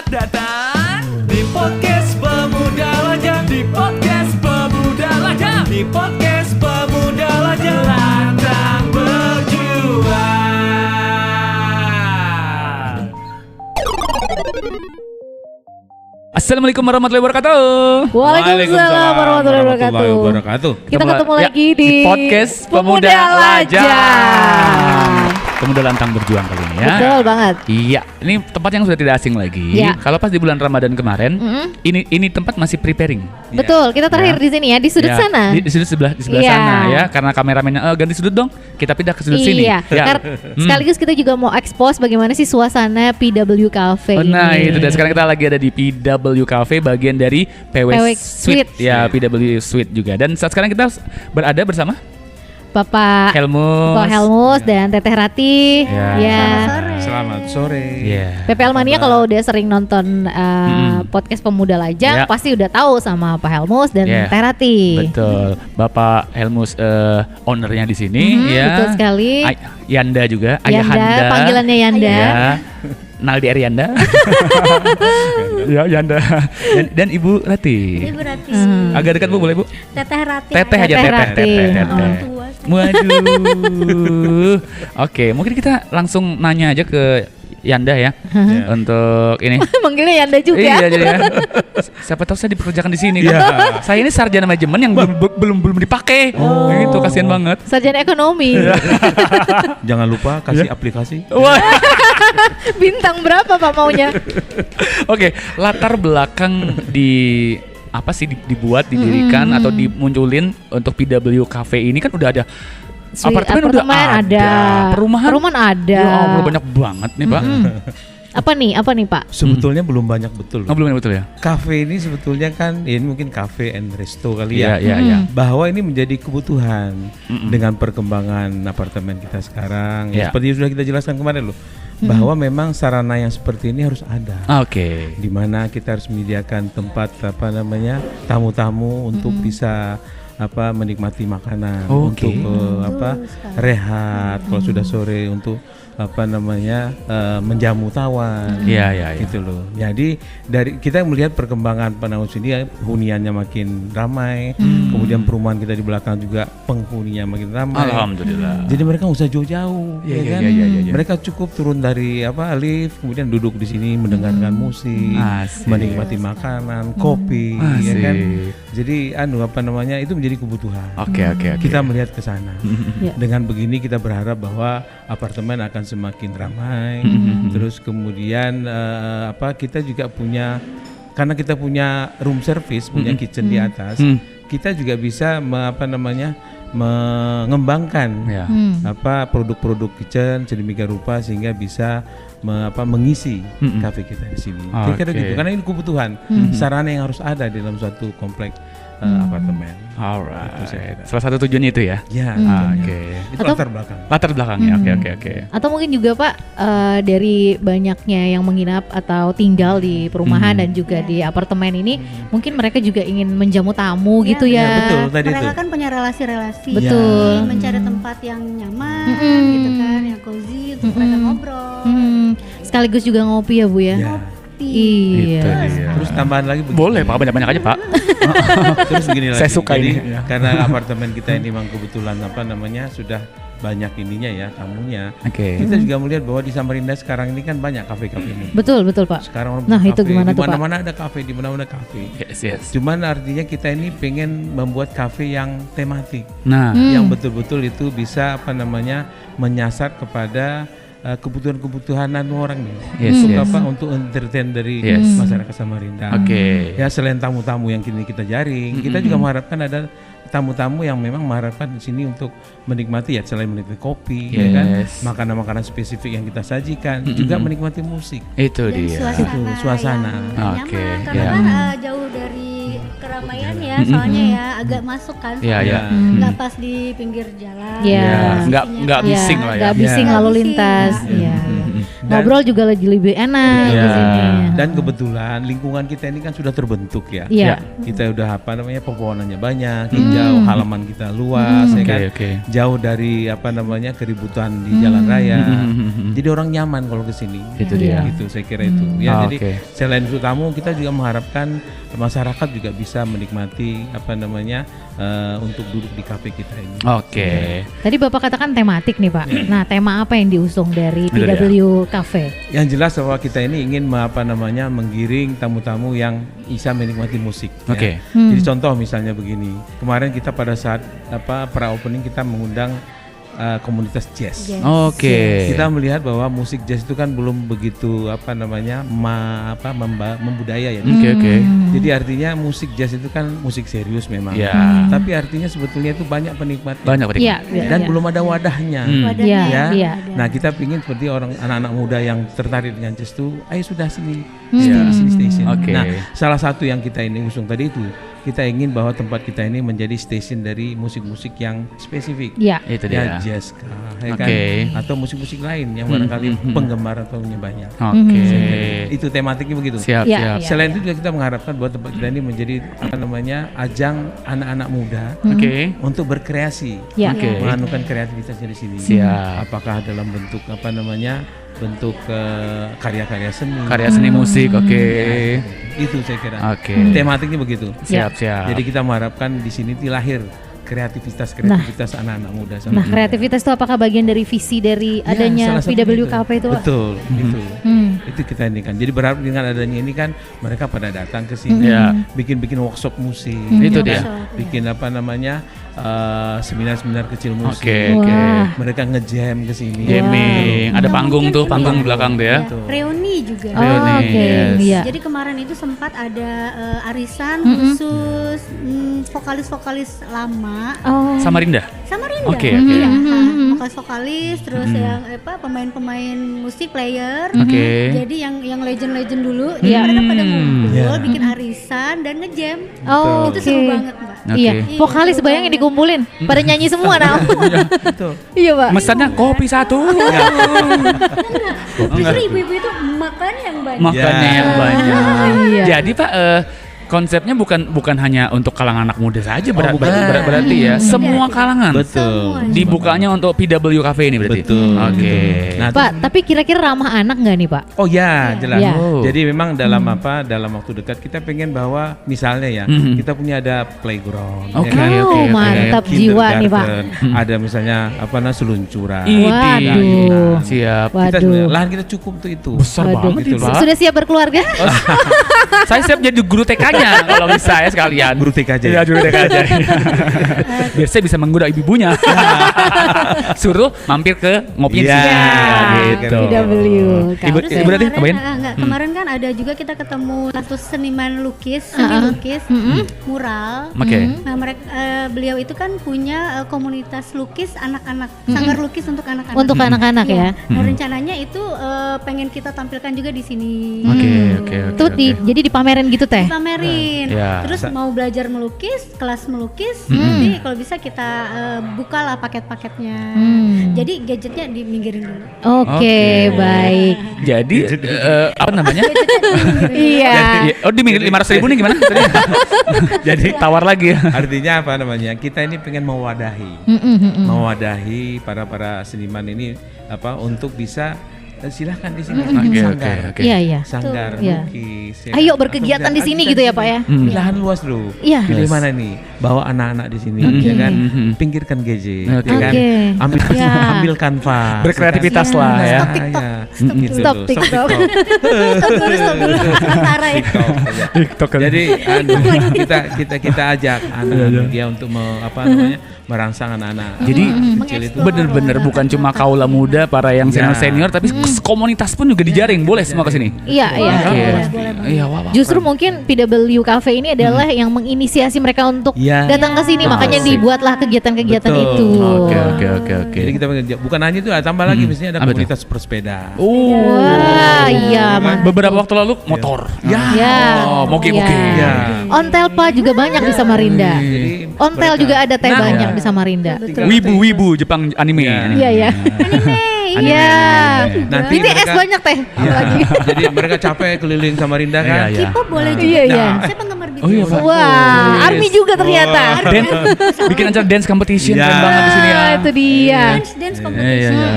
Selamat datang di podcast Pemuda Lajang, di podcast Pemuda Lajang, di podcast Pemuda Lajang, lantang berjuang. Assalamualaikum warahmatullahi wabarakatuh. Waalaikumsalam warahmatullahi wabarakatuh. Kita ketemu lagi di podcast Pemuda Lajang. Pemuda Lantang Berjuang kali ini ya. Betul banget. Iya, ini tempat yang sudah tidak asing lagi. Ya. Kalau pas di bulan Ramadan kemarin, ini tempat masih preparing. Betul, kita terakhir di sini ya, di sudut Ya, sana. Di sudut sebelah Iya. sana ya, karena kameramennya ganti sudut dong. Kita pindah ke sudut sini. Iya, Ya. sekaligus kita juga mau expose bagaimana sih suasana PW Cafe Oh, ini. nah itu dan sekarang kita lagi ada di PW Cafe bagian dari PW Suite. Suite. Ya, PW Suite juga. Dan saat sekarang kita berada bersama Bapak Helmus. Pak Helmus dan Teteh Rati. Ya. Selamat sore. Iya. PPL Mania kalau udah sering nonton podcast Pemuda Lajang Ya. pasti udah tahu sama Pak Helmus dan Ya. Teh Rati. Betul. Bapak Helmus ownernya di sini ya. Betul sekali. Yanda juga, Yanda, Ayahanda. panggilannya Yanda. Ya. Naldi Arianda. Ya, Yanda. Dan Ibu Rati. Ibu Rati. Agak dekat Bu, boleh Bu? Teteh Rati. Teteh aja, Teteh teteh. Rati. Orang tua. Waduh. Oke, mungkin kita langsung nanya aja ke Yanda ya. Untuk ini. Manggilnya Yanda juga. Iya, jadi ya. Siapa tahu saya dipekerjakan di sini kan. Saya ini sarjana manajemen yang belum dipakai. Gitu, kasihan banget. Sarjana ekonomi. Jangan lupa kasih aplikasi. Wah. Bintang berapa Pak maunya? Oke, latar belakang di apa sih dibuat, didirikan atau dimunculin untuk PW Cafe ini kan udah ada. Apartemen udah ada. Perumahan ada. Ya Allah, banyak banget nih, Pak. Apa nih Pak? Sebetulnya belum banyak betul. Oh, belum betul ya? Kafe ini sebetulnya kan ini mungkin cafe and resto kali ya. Iya. Bahwa ini menjadi kebutuhan dengan perkembangan apartemen kita sekarang. Ya. Seperti yang sudah kita jelaskan kemarin loh. Bahwa memang sarana yang seperti ini harus ada. Oke. Di mana kita harus menyediakan tempat tamu-tamu untuk bisa menikmati makanan, Oke. untuk rehat kalau sudah sore, untuk menjamu tawan. Iya. Gitu loh. Jadi dari kita melihat perkembangan penahun sini ya, huniannya makin ramai, kemudian perumahan kita di belakang juga penghuninya makin ramai. Alhamdulillah. Jadi mereka nggak usah jauh-jauh, Iya, ya kan? iya. Mereka cukup turun dari lift, kemudian duduk di sini mendengarkan musik, Asik. menikmati makanan, kopi, ya kan? Asik. Jadi itu menjadi kebutuhan. Oke. Kita melihat ke sana. Ya. Dengan begini kita berharap bahwa apartemen akan semakin ramai. Terus kemudian kita juga punya, karena kita punya room service, punya kitchen di atas, kita juga bisa mengembangkan Ya. produk-produk kitchen sedemikian rupa sehingga bisa mengisi kafe kita di sini. Kira-kira Oke. gitu. Karena ini kebutuhan sarana yang harus ada di dalam suatu komplek apartemen. Alright. Salah satu tujuannya itu ya. Ya, Oke. itu Atau- latar belakang. Latar belakangnya. Oke. Atau mungkin juga Pak dari banyaknya yang menginap atau tinggal di perumahan dan juga di apartemen ini, mungkin mereka juga ingin menjamu tamu gitu ya. Ya, betul tadi itu. Mereka kan punya relasi-relasi. Betul. Ingin mencari tempat yang nyaman, gitu kan, yang cozy untuk mereka ngobrol. Sekaligus juga ngopi ya Bu ya. Ya. Iya. Itu dia. Terus tambahan lagi begini. Boleh Pak, banyak-banyak aja Pak. Terus begini lagi. Saya suka Jadi, ini. karena apartemen kita ini memang kebetulan sudah banyak ininya ya, tamunya. Oke. Kita juga melihat bahwa di Samarinda sekarang ini kan banyak kafe-kafe ini. Betul Pak. Sekarang orang Nah, buka itu kafe, gimana tuh, Pak? Di mana-mana ada kafe, di mana-mana kafe. Yes. Cuman artinya kita ini pengen membuat kafe yang tematik, Nah, yang betul-betul itu bisa menyasar kepada kebutuhan-kebutuhan orang nih. Yes, Untuk yes. untuk entertain dari Yes. masyarakat Samarinda. Oke. Ya selain tamu-tamu yang kini kita jaring, kita juga mengharapkan ada tamu-tamu yang memang mengharapkan di sini untuk menikmati ya, selain menikmati kopi, ya kan, Yes. makanan-makanan spesifik yang kita sajikan, juga menikmati musik. Itu Dan dia. Suasana. yang Oke, nyaman. Karena ya. kan jauh dari keramaian ya, soalnya ya agak masuk kan. Iya, iya. Nggak pas di pinggir jalan. Iya. Nggak Posisinya. bising lah ya. Nggak bising Ya. lalu Nggak lintas. bising, Iya. ngobrol juga lebih enak Iya. di sini. Dan kebetulan lingkungan kita ini kan sudah terbentuk ya. Iya. Kita udah pohonannya banyak, hijau, halaman kita luas, ya kan. Oke. Jauh dari keributan di jalan raya. Jadi orang nyaman kalau ke sini. Itu dia. Gitu saya kira itu. Ya, jadi Oke. selain itu tamu, kita juga mengharapkan masyarakat juga bisa menikmati untuk duduk di kafe kita ini. Oke. Tadi Bapak katakan tematik nih Pak. Nah, tema apa yang diusung dari Itu dia. PW Cafe? Yang jelas bahwa kita ini ingin menggiring tamu-tamu yang bisa menikmati musik. Oke. Ya. Jadi contoh misalnya begini, kemarin kita pada saat pra opening kita mengundang komunitas jazz. Yes. Oke. Kita melihat bahwa musik jazz itu kan belum begitu membudaya ya. Oke. Jadi artinya musik jazz itu kan musik serius memang. Ya. Tapi artinya sebetulnya itu banyak penikmatnya. Banyak Pak. Iya, Dan belum ada wadahnya. Wadahnya Iya, Ya. iya. Nah, kita ingin seperti anak-anak muda yang tertarik dengan jazz itu, ayo sudah sini, Iya. sini station. Oke. Nah, salah satu yang kita ini usung tadi itu, kita ingin bahwa tempat kita ini menjadi station dari musik-musik yang spesifik. Iya. Itu dia. Ya, jazz ya kan? Oke. Atau musik-musik lain yang barangkali penggemar atau punya banyak. Oke. Itu tematiknya begitu. Siap, Iya, siap. iya. Selain itu juga kita mengharapkan bahwa tempat kita ini menjadi ajang anak-anak muda Oke. untuk berkreasi. Iya. Oke. Menganukan kreativitasnya di sini. Siap. Apakah dalam bentuk bentuk karya-karya seni. Karya seni musik. Oke. Itu saya kira. Oke. Tematiknya begitu. Siap, siap. Jadi kita mengharapkan di sini lahir kreativitas anak-anak muda. Nah, kreativitas itu apakah bagian dari visi dari Ya, adanya salah satu PW itu. Cafe itu? Pak? Betul, gitu. Hmm. Itu kita ini kan. Jadi berharap dengan adanya ini kan mereka pada datang ke sini, Ya. bikin workshop musik, Itu dia. bikin seminar-seminar kecil musik. Oke, oke. Wah. Mereka nge-jam ke sini. Gaming. Ada panggung tuh, panggung belakang tuh ya. Reuni juga. Oh, Reuni, oke. yes. Iya. Jadi kemarin itu sempat ada arisan khusus vokalis-vokalis lama Oh. Samarinda. Samarinda. Oke, oke. Iya, vokalis-vokalis terus yang pemain-pemain musik player. Oke. Jadi yang legend-legend dulu, Iya. jadi mereka pada ngumpul, Iya. bikin arisan dan ngejam. Oh, Itu oke. seru banget, Mbak. Oke. Iya, vokalis bayangin dikumpulin, pada nyanyi semua nah. Betul. Iya, Pak. Mesannya kopi satu. Justru ibu-ibu itu makan yang banyak. Makannya Ya. yang banyak. Iya. Jadi Pak, konsepnya bukan hanya untuk kalangan anak muda saja bukan. berarti ya, semua kalangan. Betul. Semua. Dibukanya untuk PW Cafe ini berarti. Betul. Oke. Nah, Pak, tapi kira-kira ramah anak nggak nih, Pak? oh ya, jelas. Iya. Oh. Jadi memang dalam waktu dekat kita pengen bahwa misalnya ya, Mhm. kita punya ada playground, Oke, ya kan? oke, oke. Mantap Ada jiwa nih, Pak. kindergarten, ada misalnya seluncuran. Idih. Waduh. Siap. Kita Waduh. lahan kita cukup tuh itu. Besar Waduh. banget itu, Pak. Sudah siap berkeluarga? Saya siap jadi guru TK-nya kalau bisa ya sekalian. Guru TK aja. Iya, guru TK aja. Biar saya bisa menggoda ibu-ibunya. Suruh mampir ke ngopi di Iya. sini. Ya, Gitu. PW Ibu, Cafe. ibu berarti ngapain? Kemarin kan ada juga kita ketemu satu seniman lukis, seni lukis, mural. Oke. Nah, beliau itu kan punya komunitas lukis anak-anak, sanggar lukis untuk anak-anak. Untuk anak-anak ya. Nah, rencananya itu pengen kita tampilkan juga di sini. Oke. Itu jadi dipamerin gitu teh. Pamerin. Ya. Terus mau belajar melukis, kelas melukis, nanti kalau bisa kita bukalah paket-paketnya. Jadi gadgetnya diminggirin dulu. Oke, baik. Jadi apa namanya? Iya. Oh, di 500.000 nih gimana? Jadi tawar lagi ya. Artinya apa namanya? Kita ini pengen mewadahi, mewadahi para seniman ini untuk bisa silahkan di sini bikin sanggar. Iya, iya. Sanggar, Iya. lukis. Ayo berkegiatan di sini gitu ya, Pak ya. Lahan luas loh. Iya. Pilih mana nih? Bawa anak-anak di sini, ya kan? Pinggirkan gadget, Oke. ya kan? Oke. Ambil Ya. ambil kanvas. Berkreativitas Iya. lah ya. Stop TikTok. Gitu Stop loh, TikTok. Stop dulu. Sementara ya. TikTok, ya. Jadi kita ajak anak-anak dia untuk merangsang anak-anak. Jadi kecil itu. bener-bener bukan cuma kaula muda, para yang Ya. senior, tapi komunitas pun juga dijaring. Boleh semua ke sini. Iya, iya. Oke. boleh. Iya, wah. Justru mungkin PW Cafe ini adalah yang menginisiasi mereka untuk Iya. datang ke sini, makanya Asik. dibuatlah kegiatan-kegiatan Betul. itu. Oke. Jadi kita bukan hanya itu, tambah lagi misalnya ada Apa tuh? komunitas bersepeda. Wah, iya, Beberapa waktu lalu motor. Ya. Oh, moge-moge. Iya. Ontelpa juga banyak di Samarinda. Jadi Ontel mereka- juga ada teh Nah, banyak ya. di Samarinda. Betul. Wibu Jepang anime. Iya, ya. Anime, Iya. Nanti BTS mereka- banyak teh. Iya. Jadi mereka capek keliling Samarinda kan. Iya. K-pop boleh juga. Iya, iya. Saya penggemar BTS. Oh iya, Pak. Wah, ARMY juga ternyata. Dan bikin acara dance competition Ya. keren banget di sini ya. Itu dia. Dance Iya, competition. iya.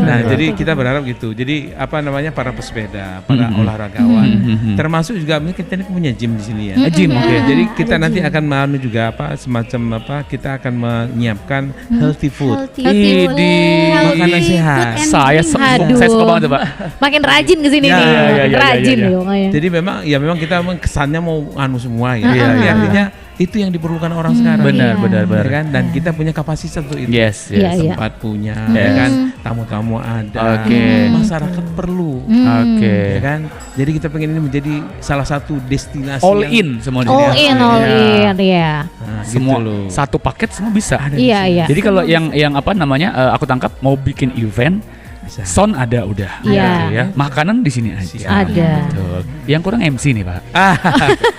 Nah, jadi kita berharap gitu. Jadi apa namanya para pesepeda, para olahragawan, termasuk juga kita ini punya gym di sini ya. Gym, oke. Jadi kita nanti akan menganu juga apa semacam apa kita akan menyiapkan healthy food. Healthy food. Makanan Healthy sehat. food and Saya drink. Aduh. suka banget Pak. Makin rajin ke sini Ya, nih. ya, Makin ya, rajin ya, ya. nih makanya. Jadi memang kita kesannya mau anu semua ya. Iya, Tapi iya. artinya itu yang diperlukan orang sekarang. Benar, Iya. benar, benar. Ya kan? Dan kita punya kapasitas untuk itu. Yes, Iya, yes. iya. Tempat punya, Yes. ya kan? Tamu-tamu ada. Oke. Masyarakat perlu. Oke. Ya kan? Jadi kita pengen ini menjadi salah satu destinasi All yang- in semua di All sini. in, all Iya. in, ya. Nah, Semua gitu loh. satu paket semua bisa. Iya, iya. Jadi kalau yang apa namanya aku tangkap mau bikin event, Bisa. sound ada udah. Iya. Gitu ya. Makanan di sini aja. Ada. Betul. Yang kurang MC nih Pak.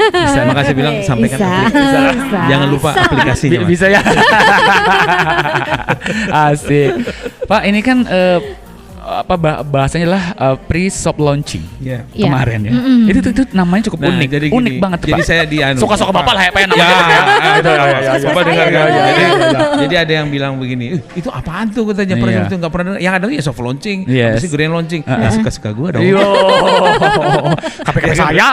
Bisa. Makasih bilang sampaikan Bisa. aplikasi. Bisa. Jangan lupa aplikasinya. Mas. Bisa ya. Asik. Pak ini kan apa bahasanya lah pre-soft launching Iya. Iya. kemarin ya. Itu namanya cukup Nah, unik. jadi unik gini, banget tuh, jadi Pak. saya di anu. Suka-suka Bapak lah ya pengen Ya, namanya. Bapak dengar kan? ya, ya, Jadi ada yang bilang begini, itu apaan tuh katanya pernah Iya. itu nggak pernah. Yang ada ya soft launching, Yes. apa sih grand launching. Ya suka-suka gue dong. Yo. KPK saya.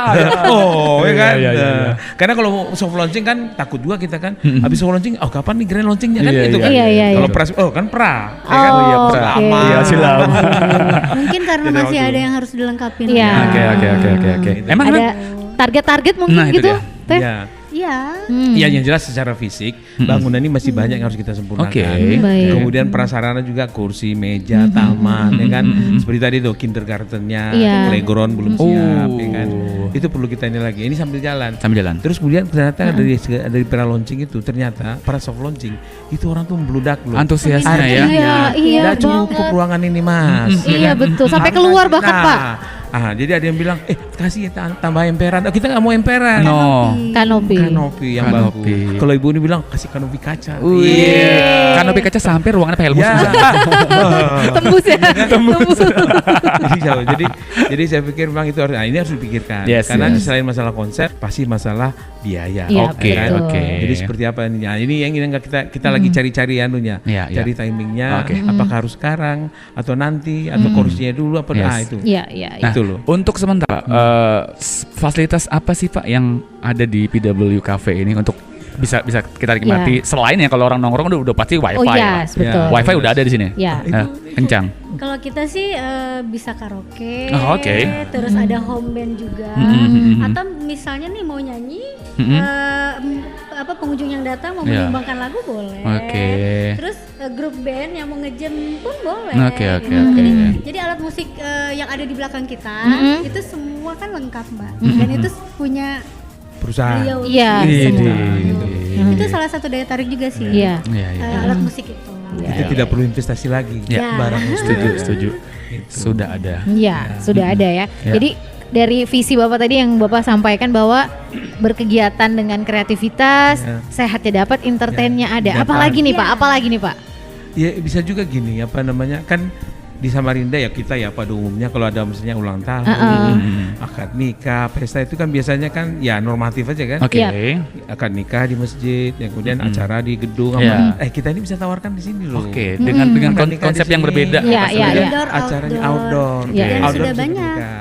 Oh, ya kan. Iya, iya, iya. Nah, karena kalau soft launching kan takut juga kita kan. Habis soft launching, oh kapan nih grand launchingnya kan Iya, gitu iya, kan. iya, iya, Kalau iya. pras, oh kan pra. Ya kan? Oh, Iya, oke. lama. Iya, silam. Mungkin karena Jadi masih waktu- ada yang harus dilengkapi. Iya. Oke. Emang Ada target-target mungkin Nah, itu gitu, dia. Teh. Iya. Iya. Ya yang jelas secara fisik bangunan ini masih banyak yang harus kita sempurnakan. Oke. Baik. Kemudian prasarana juga kursi, meja, taman, ya kan. Seperti tadi tuh kindergartennya, Iya. playground belum siap, Oh. ya kan. Itu perlu kita ini lagi. Ini sambil jalan. sambil jalan. Terus kemudian ternyata dari pra launching itu ternyata para soft launching itu orang tuh membludak loh. Antusiasnya ya. Iya, iya Nggak cukup banget. ruangan ini mas. ya Iya, kan? betul. Sampai Harus keluar kasih- bahkan, Pak. Jadi ada yang bilang, kasih ya tambah emperan. Oh, kita nggak mau emperan. No. Kanopi. Kanopi yang Kanopi. bagus. Kalau ibu ini bilang kasih kanopi kaca. Wih. Kanopi kaca sampai ruangannya pakai helm Ya. Tembus ya. Tembus. jadi saya pikir memang itu harus, ini harus dipikirkan. Yes, Karena yes. selain masalah konsep, pasti masalah biaya. Iya, Oke, betul. oke. Jadi seperti apa ini? Nah, ini yang kita lagi cari-cari anunya, Iya, iya. cari timingnya. Oke. Apakah harus sekarang atau nanti atau kursinya dulu apa? Yes. Nah itu. Iya, iya, iya. Nah, Itu loh. untuk sementara fasilitas apa sih Pak yang ada di PW Cafe ini untuk bisa kita nikmati selain ya kalau orang nongkrong udah pasti wifi. Oh ya. yes, betul. Ya. Wifi udah ada di sini. Ya. Kencang. Kalau kita sih bisa karaoke, Oh, oke. terus ada home band juga, atau misalnya nih mau nyanyi, apa pengunjung yang datang mau Iya. menyumbangkan lagu boleh. Oke. Terus grup band yang mau ngejam pun boleh. Oke, oke, gitu. oke. Jadi alat musik yang ada di belakang kita itu semua kan lengkap mbak, dan itu punya Perusahaan. beliau. Iya, semua. Itu salah satu daya tarik juga sih. Iya. Iya, iya. Alat musik itu. Kita tidak perlu investasi lagi. Ya. Barang Setuju. Sudah ada. Iya, sudah ada ya. Ya. Jadi dari visi Bapak tadi yang Bapak sampaikan bahwa berkegiatan dengan kreativitas, Ya. sehatnya dapat, entertainnya ada. Dapat. Apalagi nih Pak? Ya. Apalagi nih Pak? Ya bisa juga gini apa namanya kan di Samarinda ya kita ya pada umumnya kalau ada misalnya ulang tahun, akad nikah, pesta itu kan biasanya kan ya normatif aja kan. Oke. Iya. Akad nikah di masjid, yang kemudian acara di gedung. Iya. Kita ini bisa tawarkan di sini loh. Oke, dengan Akad nikah konsep di yang sini. berbeda. Iya, iya, iya. Indoor, Acaranya outdoor. outdoor. Iya. Dan Outdoor sudah bisa banyak. nikah.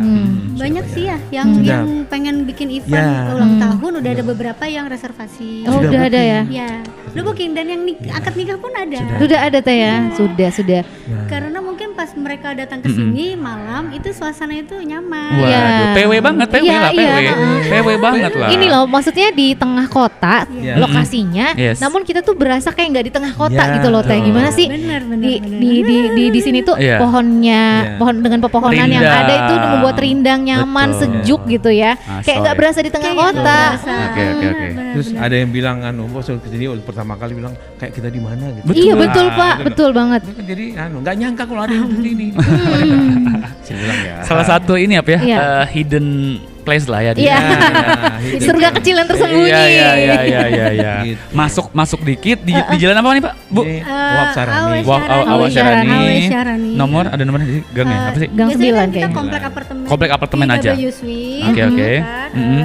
Banyak Sudah sih ya banyak. yang Sudah. pengen bikin event Ya. ulang tahun udah ada beberapa yang reservasi. Oh, Sudah udah ada ya? Ya, udah booking dan yang akad nikah pun ada. Sudah ada Teh ya? Sudah. Karena mungkin pas mereka datang ke sini malam itu suasana itu nyaman. Waduh, Iya. PW banget, PW Iya, lah, iya. PW banget lah. Ini loh, maksudnya di tengah kota Iya. lokasinya, Yes. namun kita tuh berasa kayak nggak di tengah kota Ya, gitu loh Teh. Gimana sih? Benar. Di sini tuh Iya. pohonnya, Iya. pohon dengan pepohonan yang Rindang. ada itu membuat rindang, nyaman, Betul. sejuk gitu ya. Ah, Kayak nggak sorry. berasa di tengah Kayak kota. nggak berasa. Oke. Terus ada yang bilang bos kesini pertama kali bilang kayak kita di mana gitu. Iya betul Ah, Pak, gitu. betul banget. Jadi nggak nyangka kalau ada yang di sini. Saya bilang ya. Salah satu ini apa ya? Iya. Hidden place lah ya. Iya. Gitu. Surga kecil yang tersembunyi. Iya. Gitu. Masuk dikit di jalan apa nih Pak? Bu? Ini Wab Sarani. Awas Syarani. Awas Syarani. Nomor ada nomornya di gang ya? Apa sih? Gang Biasanya 9 kan kita kayaknya. komplek apartemen. Komplek apartemen di aja. W Suite, Oke. kan? Mhm.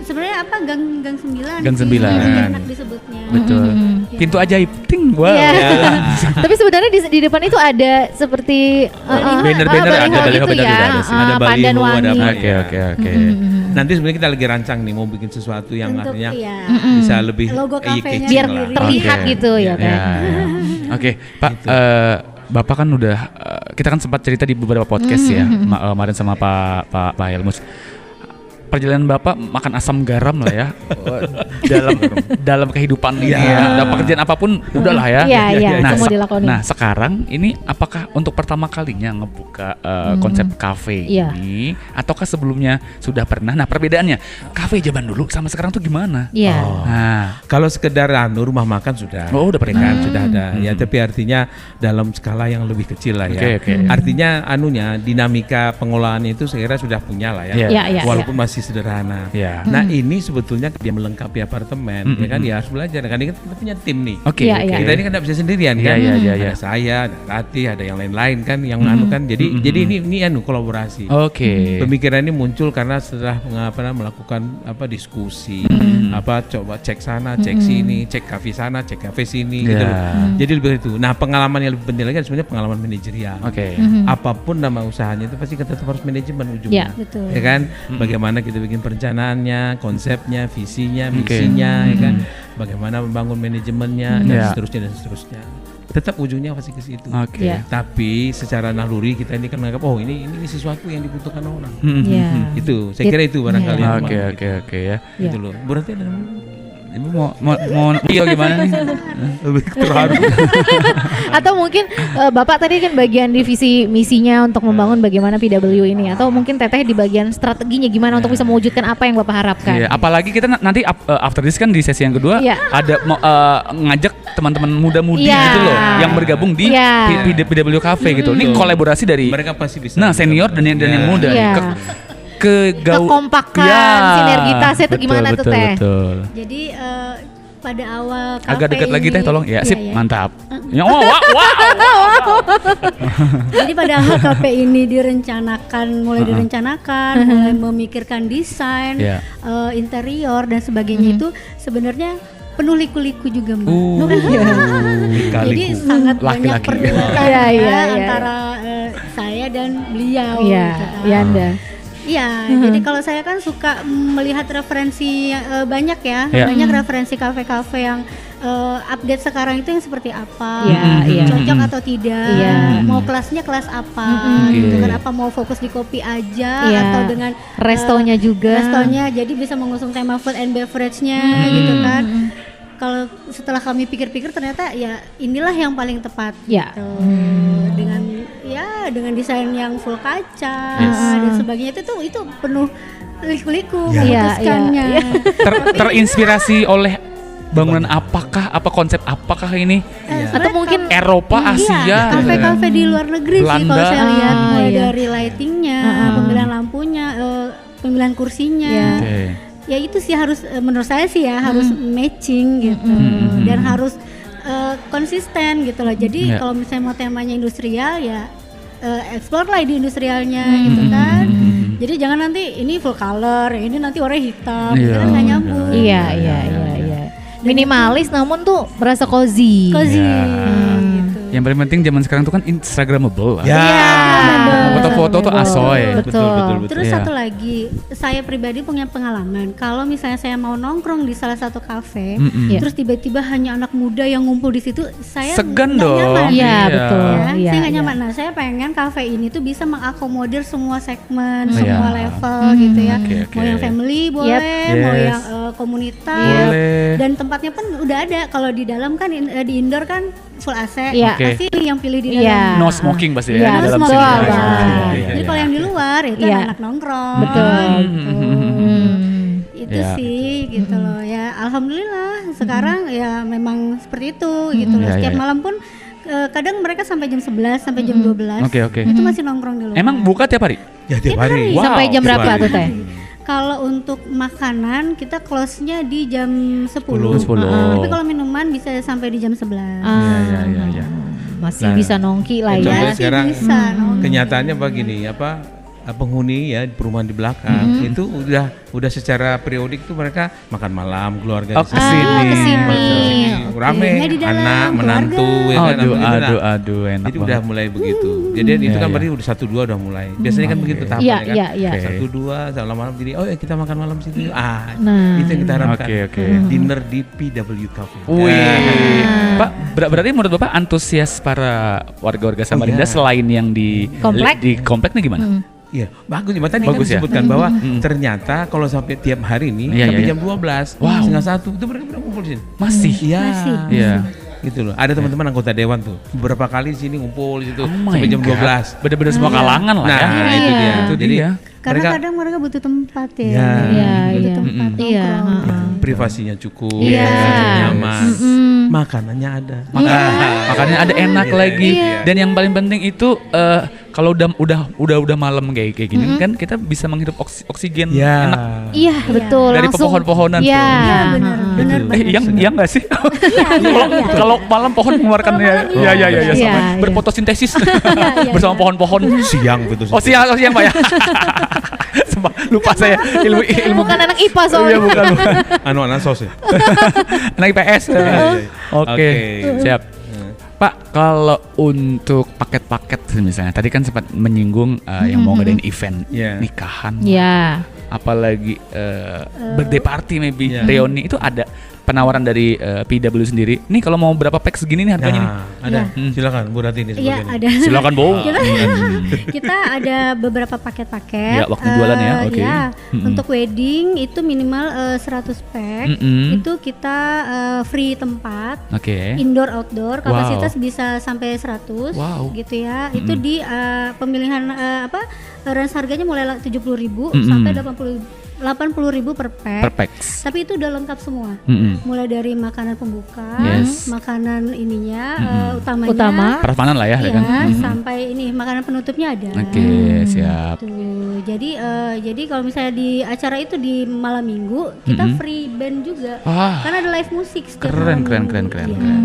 Sebenarnya apa gang 9? Gang sih, 9. lebih enak disebutnya. Betul. Pintu ajaib. Ting. Wow. Iya. Tapi sebenarnya di depan itu ada seperti Banner-banner ada, baliho gitu banner ya. juga ada sih. Ada Pandan baliho, ada wangi. apa. Oke. Nanti sebenarnya kita lagi rancang nih mau bikin sesuatu yang Untuk, artinya iya. bisa lebih Logo kafenya catching Biar lah. terlihat Oke. gitu ya Teh. Oke, Pak. Bapak kan udah kita kan sempat cerita di beberapa podcast ya kemarin sama Pak Helmus. Perjalanan Bapak makan asam garam lah ya dalam kehidupan ini ya. Dalam pekerjaan apapun udahlah ya. Iya, Nah, semua dilakonin. nah sekarang ini apakah untuk pertama kalinya ngebuka konsep kafe Iya. ini ataukah sebelumnya sudah pernah? Nah, perbedaannya kafe zaman dulu sama sekarang tuh gimana? Iya. Nah, Kalau sekedar rumah makan sudah. Oh, udah pernah. kan sudah ada. Ya, tapi artinya dalam skala yang lebih kecil lah ya. Oke. Artinya dinamika pengolahan itu saya kira sudah punya lah ya. Iya. Walaupun masih sederhana. Iya. Nah, ini sebetulnya dia melengkapi apartemen, ya kan dia harus belajar. Kan ini kita punya tim nih. Oke. Iya, oke. iya. Kita ini kan tidak bisa sendirian kan. Iya. Ada saya, ada Ratih, ada yang lain-lain kan yang kan. Jadi ini kolaborasi. Oke. Pemikiran ini muncul karena setelah melakukan diskusi, coba cek sana, cek sini, cek kafe sana, cek kafe sini, gitu. Ya. Jadi lebih itu. Nah, pengalaman yang lebih penting lagi sebenarnya pengalaman manajerial. Oke. Apapun nama usahanya itu pasti kita tetap harus manajemen ujungnya, Ya, betul. ya kan? Bagaimana kita bikin perencanaannya, konsepnya, visinya, misinya, ya kan? Bagaimana membangun manajemennya dan seterusnya. Tetap ujungnya pasti ke situ. Oke. Ya. Tapi secara naluri kita ini kan menganggap ini sesuatu yang dibutuhkan orang. Iya. Itu saya kira itu barangkali yang Oke memang ya. gitu loh. Berarti ada Ibu mau iya gimana nih? lebih terharu. Atau mungkin Bapak tadi kan bagian divisi misinya untuk membangun bagaimana PW ini, atau mungkin Teteh di bagian strateginya gimana untuk bisa mewujudkan apa yang Bapak harapkan. Iya, apalagi kita nanti after this kan di sesi yang kedua Iya. ada ngajak teman-teman muda-mudi Iya. gitu loh yang bergabung di Iya. PW Cafe gitu. Ini kolaborasi dari Mereka pasti bisa. senior dan yang muda. Iya. Ya, Kekompakan, sinergitasnya itu gimana tuh Teh? Betul. Jadi pada awal kafe Agak dekat lagi ini- Teh tolong. Ya, sip, Iya. mantap. Ya, wow. Jadi pada awal kafe ini mulai direncanakan, mulai memikirkan desain, Iya. interior dan sebagainya itu sebenarnya penuh liku-liku juga Mbak. Jadi sangat banyak Laki-laki. perdebatan Iya. antara saya dan beliau. Iya, gitu kan. Yanda. Iya, jadi kalau saya kan suka melihat referensi banyak ya, Iya. banyak referensi kafe-kafe yang update sekarang itu yang seperti apa, Iya. cocok atau tidak, Iya. mau kelasnya kelas apa, gitu kan, apa mau fokus di kopi aja Iya. atau dengan Restonya juga. restonya, jadi bisa mengusung tema food and beverage-nya, gitu kan. Kalau setelah kami pikir-pikir ternyata ya inilah yang paling tepat, Ya. gitu. Dengan desain yang full kaca dan sebagainya itu penuh liku-liku Iya, memutuskannya. Terinspirasi oleh bangunan apa konsep apakah ini? Atau mungkin Eropa, Asia. Iya, kafe-kafe di luar negeri sih Belanda. kalau saya lihat, mulai iya. dari lightingnya, pemilihan lampunya, pemilihan kursinya. Iya. Oke. Ya itu sih harus menurut saya sih ya harus matching gitu dan harus konsisten gitu loh. Jadi Iya. kalau misalnya mau temanya industrial ya explore lah di industrialnya gitu kan. Jadi jangan nanti ini full color, ini nanti warna hitam, Iya. kan nggak nyambung. Iya. Minimalis namun tuh merasa cozy. Cozy Iya. gitu. Yang paling penting zaman sekarang tuh kan Instagramable lah. Ya. Foto-foto tuh asoy. Betul. Terus Iya. satu lagi, saya pribadi punya pengalaman. Kalau misalnya saya mau nongkrong di salah satu kafe, Iya. terus tiba-tiba hanya anak muda yang ngumpul di situ, saya Segan nggak dong. nyaman. Iya, betul. Ya, Iya, saya nggak iya. nyaman. Nah, saya pengen kafe ini tuh bisa mengakomodir semua segmen, Iya. semua level gitu ya. Oke. Mau yang family boleh, Yep. mau Yes. yang komunitas. Boleh. Dan tempatnya pun udah ada. Kalau di dalam kan di indoor kan full AC. Iya. Oke. Pasti yang pilih di Iya. dalam. No smoking pasti Iya, ya di Harus dalam mau sini. betul, Iya, Bang. iya, iya, Jadi iya. kalau yang di luar itu Iya. anak nongkrong. Betul. Gitu. Itu Iya. sih gitu loh ya. Alhamdulillah sekarang ya memang seperti itu gitu loh. Iya, Setiap iya. malam pun kadang mereka sampai jam 11 sampai jam 12. Oke. Itu masih nongkrong di luar. Emang buka tiap hari? Ya tiap hari. Wow. Sampai jam Tiap berapa hari. tuh Teh? Kalau untuk makanan kita close-nya di jam 10. 10. Tapi kalau minuman bisa sampai di jam 11. Iya. Masih Nah, bisa nongki lah contoh ya. Masih sekarang, bisa. kenyataannya begini, penghuni ya di perumahan di belakang itu udah secara periodik tuh mereka makan malam keluarga di kesini. rame, Iya, di dalam, anak menantu ya kan, Aduh, enak jadi banget. udah mulai begitu. Jadi itu kan berarti udah 1-2 udah mulai. Biasanya kan begitu tahapannya kan. Iya. 1-2 malam jadi kita makan malam sini. Nah. Itu yang kita harapkan. Oke. Dinner di PW Cafe. Wih, Pak, berarti menurut Bapak antusias para warga-warga Samarinda iya. selain yang di Komplek? di kompleknya gimana? Iya, bagus. Tadi Bagus kan ya? disebutkan bahwa ternyata kalau sampai tiap hari ini Iya, sampai iya. jam 12, Wow. setengah 1 itu mereka udah ngumpul di sini. Masih. Iya. Masih. Iya. Gitu loh. Ada teman-teman anggota dewan tuh. Beberapa kali di sini ngumpul di situ Oh my sampai jam God. 12. Bener-bener semua kalangan lah Nah, ya. itu dia. Itu Jadi dia. Karena mereka kadang mereka butuh tempat ya. Ya. Butuh Iya. tempat Iya. nongkrong. privasinya cukup, Iya. nyaman, makanannya ada. Makannya ada enak lagi. Iya. Dan yang paling penting itu kalau udah malam kayak gini kan kita bisa menghirup oksigen Iya. enak Iya, betul. dari Langsung. pohon-pohonan Iya. tuh. Iya, benar. Yang enggak sih? Kalau malam pohon mengeluarkan ya Iya, sama iya. berfotosintesis iya. bersama pohon-pohon. Siang betul. Oh siang Pak ya. Sumpah, lupa saya ilmu Bukan anak IPA soalnya. Iya bukan. Anak sos ya. Anak IPS. Oke, siap. Pak, kalau untuk paket-paket misalnya, tadi kan sempat menyinggung yang mau ngadain event Iya. nikahan, Iya. apalagi birthday party maybe, Iya. reuni itu ada penawaran dari PW sendiri. Nih kalau mau berapa pack segini nih harganya nih? Nah, ada. Silakan Bu Rati ini Iya, sebagian. ada. Silakan Bu. Kita ada beberapa paket-paket. Ya, waktu jualan ya, oke. Ya, untuk wedding itu minimal 100 pack. Itu kita free tempat. Oke. Indoor outdoor Wow. kapasitas bisa sampai 100 Wow. gitu ya. Itu di pemilihan range harganya mulai 70.000 sampai 80.000 per pack. Per packs. Tapi itu udah lengkap semua. Mulai dari makanan pembuka, Yes. makanan ininya utamanya. Utama. Prasmanan lah ya, Ya, kan? sampai ini makanan penutupnya ada. Oke, siap. Tuh, jadi kalau misalnya di acara itu di malam minggu kita free band juga. Wah. Karena ada live musik setiap Keren. malam minggu. Iya.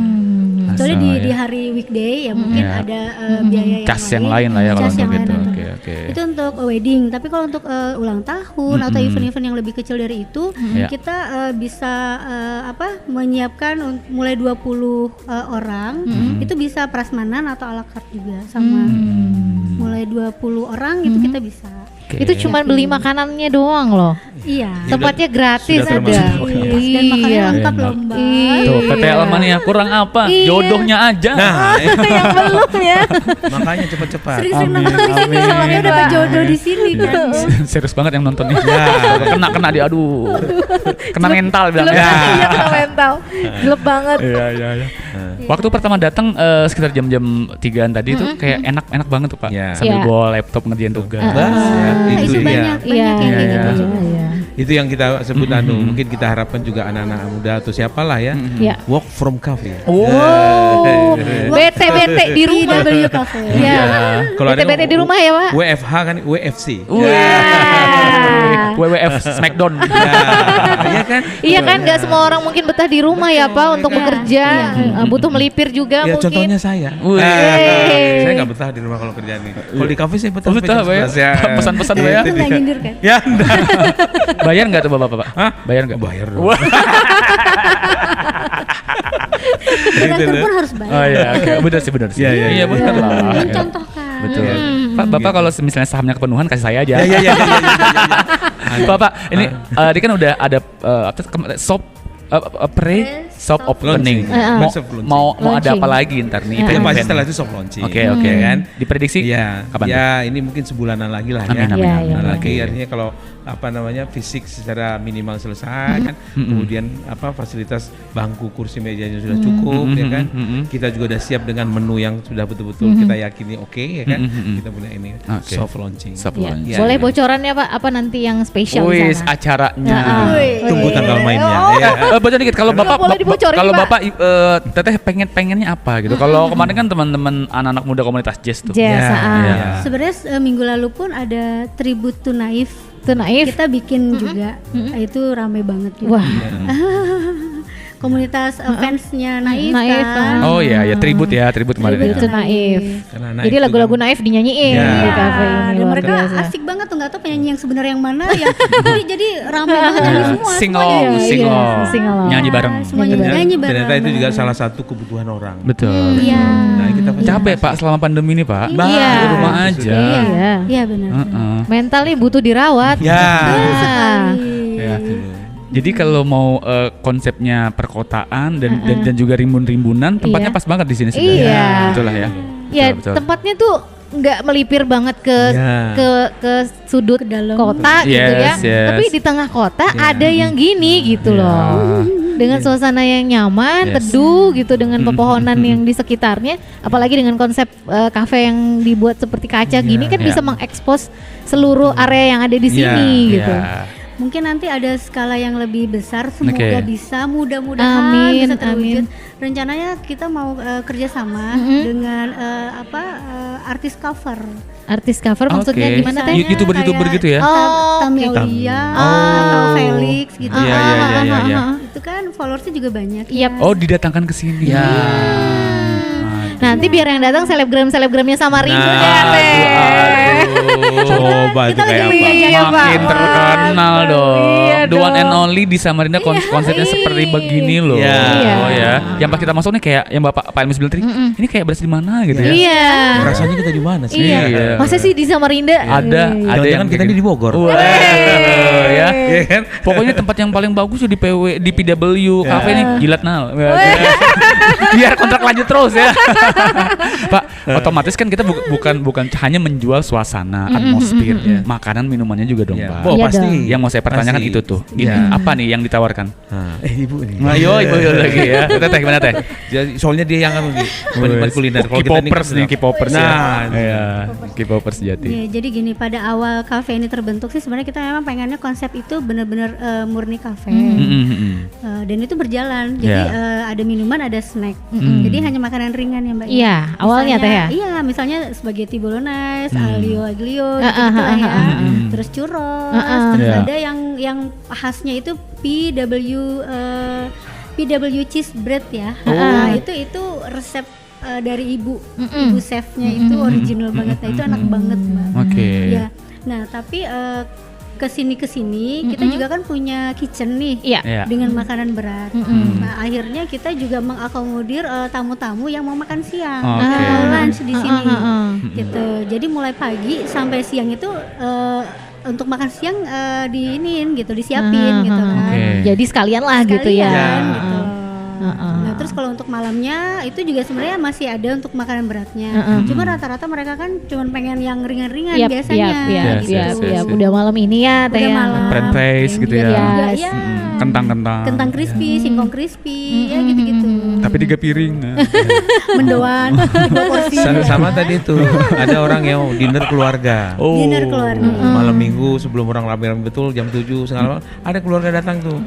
Kecuali Asal, di ya. hari weekday ya mungkin Ya. ada biaya Cas yang lain lah ya kalau Cas untuk yang itu. lain ada. Oke. Itu untuk wedding. Tapi kalau untuk ulang tahun atau event-event yang lebih kecil dari itu, Ya. kita bisa menyiapkan mulai 20 orang. Itu bisa prasmanan atau ala carte juga sama. Mulai 20 orang itu kita bisa. Oke. Itu cuma beli makanannya doang loh. Iya. Tempatnya gratis sudah ada. termasuk. Dan makanannya Iya. lengkap Enak. loh Mbak. Iya. Tuh, PPL Mania kurang apa? Iya. Jodohnya aja. Nah, Yang belum ya. makanya cepat-cepat. Sering-sering nonton di sini soalnya dapat jodoh di sini kan. Serius banget yang nonton nih. Ya. Kena dia, aduh. Kena mental bilang. Belum Ya. iya kena mental. Gelap banget. Iya. Waktu pertama datang sekitar jam-jam 3-an tadi tuh kayak enak banget tuh Pak. Iya. Sambil Iya. bawa laptop ngerjain tugas. Ya, Itu itu dia. banyak yang kayak Iya. gitu juga. Iya. Itu yang kita sebut mungkin kita harapkan juga anak-anak muda atau siapalah ya. Iya. Work from cafe. Oh, bete di rumah. PW Cafe. Iya. Kalau ada Bete di rumah ya Pak. WFH kan WFC. WWF Smackdown. Iya kan? Iya kan nggak semua orang mungkin betah di rumah ya Pak untuk bekerja. Butuh melipir juga Ya mungkin. contohnya saya. Wih. Saya nggak betah di rumah kalau kerjaan nih. Kalau di kafe saya betah. Oh, betah, sampai jam Pak, ya? 11 ya. Pesan-pesan, Pak, ya? Itu Itu nggak dia. nyindir kan? Ya, enggak. Bayar nggak tuh Bapak? Hah? Bayar nggak? Bayar dong. Wah. Direktur pun harus bayar. Oh iya, oke. Benar sih. Iya, iya, Iya, benar lah. Mencontohkan. Betul. Pak, Bapak kalau misalnya sahamnya kepenuhan kasih saya aja. Ya. Bapak, ini ini kan udah ada shop soft opening. Launching. Mau ada Launching. apa lagi ntar nih? Itu event-event? pasti setelah itu soft launching. Oke, kan? Diprediksi Iya, kapan? ya ini mungkin sebulanan lagi lah Amin, ya. amin, Iya, amin. iya. Lagi artinya kalau fisik secara minimal selesai kan, kemudian fasilitas bangku kursi mejanya sudah cukup ya kan. Kita juga udah siap dengan menu yang sudah betul-betul kita yakini oke ya kan. Kita punya ini Oke. soft launching. Soft Iya. launching. Iya. Boleh bocorannya Pak apa nanti yang spesial di Wis sana? acaranya. Tunggu tanggal mainnya. Oh. Ya. Bocor dikit kalau Nggak Bapak boleh dibocorin, kalau Pak. Bapak teteh pengennya apa gitu. Kalau kemarin kan teman-teman anak-anak muda komunitas jazz tuh. Jazz, Ya, ah. ya. Sebenarnya minggu lalu pun ada tribute to Naif Itu Naif. kita bikin juga. Itu rame banget juga. Wah. Komunitas fansnya Naif Naif, kan. Oh iya, ya tribut kemarin Itu ya. Naif. Karena Naif Jadi itu lagu-lagu Naif dinyanyiin Ya. di kafe ini, Dan luar mereka biasa. asik banget tuh, nggak tahu penyanyi yang sebenarnya yang mana ya. jadi rame banget nyanyi semua. Sing semuanya. along, Iya, sing iya, along. sing along. Nyanyi bareng. Semuanya Nyanyi nyanyi bareng. Ternyata itu juga salah satu kebutuhan orang. Betul. Iya. Nah, kita Capek Pak selama pandemi ini Pak. Iya. Di rumah aja. Iya. Iya benar. Heeh. Mental nih butuh dirawat. Ya. Betul sekali. Ya. Jadi kalau mau konsepnya perkotaan dan juga rimbun-rimbunan, tempatnya Iya. pas banget di sini sebenarnya. Iya. Betul lah ya. Ya, Betul. tempatnya tuh nggak melipir banget ke Ya. ke sudut Ke dalam. kota gitu ya. Yes, yes. Tapi di tengah kota Ya. ada yang gini gitu Ya. loh. Dengan suasana yang nyaman, Yes. teduh gitu, dengan pepohonan yang di sekitarnya, apalagi dengan konsep kafe yang dibuat seperti kaca gini kan Ya. bisa mengekspos seluruh area yang ada di sini gitu. Ya. Mungkin nanti ada skala yang lebih besar, semoga Oke. bisa, mudah-mudahan Amin, bisa terwujud. amin. Rencananya kita mau kerjasama dengan artis cover. Artis cover maksudnya Oke. gimana teh? Misalnya YouTuber kayak gitu ya? Oh, Tamia oke. Aulia Oh. atau Felix gitu. Iya, iya. Itu kan followersnya juga banyak. Yap. Oh, didatangkan ke sini. Ya. Nanti biar yang datang selebgram-selebramnya Samarinda Nah, ya teh. Coba itu Kita kayak lagi apa? Iya, Pak. Makin terkenal dong. Iya The one and dong. only di Samarinda konsepnya seperti begini loh. Iya. Oh ya. Yang pas kita masuk nih kayak yang Pak Elmis bilang tadi, ini kayak berasa di mana gitu ya. Iya. Rasanya kita di mana sih? Iya. Iya. Masa sih di Samarinda? Ada Jangan-jangan kita ini di Bogor. Wah, ya. Iya kan? Pokoknya tempat yang paling bagus tuh di PW Cafe nih, jilat nal. Biar kontrak lanjut terus ya. Pak, otomatis kan kita bukan hanya menjual suasana, atmosfer, makanan minumannya juga dong, Iya. Pak. Oh, Iya pasti. dong. Yang mau saya pertanyakan Pasti. itu tuh. Ini Iya. apa nih yang ditawarkan? Nah, ibu nih. Ayo ibu lagi ya. Teh gimana teh? Jadi soalnya dia yang penikmat kuliner. Kalau kita K-popers nih, K-popers ya. Nah, Iya, K-popers sejati. Ya, jadi gini, pada awal kafe ini terbentuk sih sebenarnya kita memang pengennya konsep itu benar-benar murni kafe. Dan itu berjalan. Jadi Ya. ada minuman, ada snack. Jadi hanya makanan ringan ya Mbak. Iya, awalnya teh ya. Iya, misalnya spaghetti bolognese, aglio gitu lah ya. Terus churros, terus Iya. ada yang khasnya itu PW cheese bread ya. Nah, itu resep dari ibu chefnya itu original banget. Nah, itu enak banget, Mbak. Oke. Ya. Nah, tapi kesini kita juga kan punya kitchen nih. Iya. Iya. Dengan makanan berat. Nah, akhirnya kita juga mengakomodir tamu-tamu yang mau makan siang, Oke. yang mau lunch di sini. Gitu. Jadi mulai pagi sampai siang itu untuk makan siang disiapin gitu kan. Oke. Jadi sekalian lah gitu ya. Sekalian, gitu. Heeh. Nah, terus kalau untuk malamnya itu juga sebenarnya masih ada untuk makanan beratnya. Cuma rata-rata mereka kan cuma pengen yang ringan-ringan Yap, biasanya. Yes, gitu. yes, yes. Udah malam ini ya teh Udah ya. malam. French fries gitu ya. Juga, ya. Kentang-kentang. Kentang crispy, singkong crispy, ya gitu-gitu. Tapi 3 piring. Nah. Mendoan, 2 porsi. sama tadi tuh ada orang yang dinner keluarga. Oh. Dinner keluarga. Malam minggu sebelum orang rame-rame betul jam 7 setengah 8 ada keluarga datang tuh.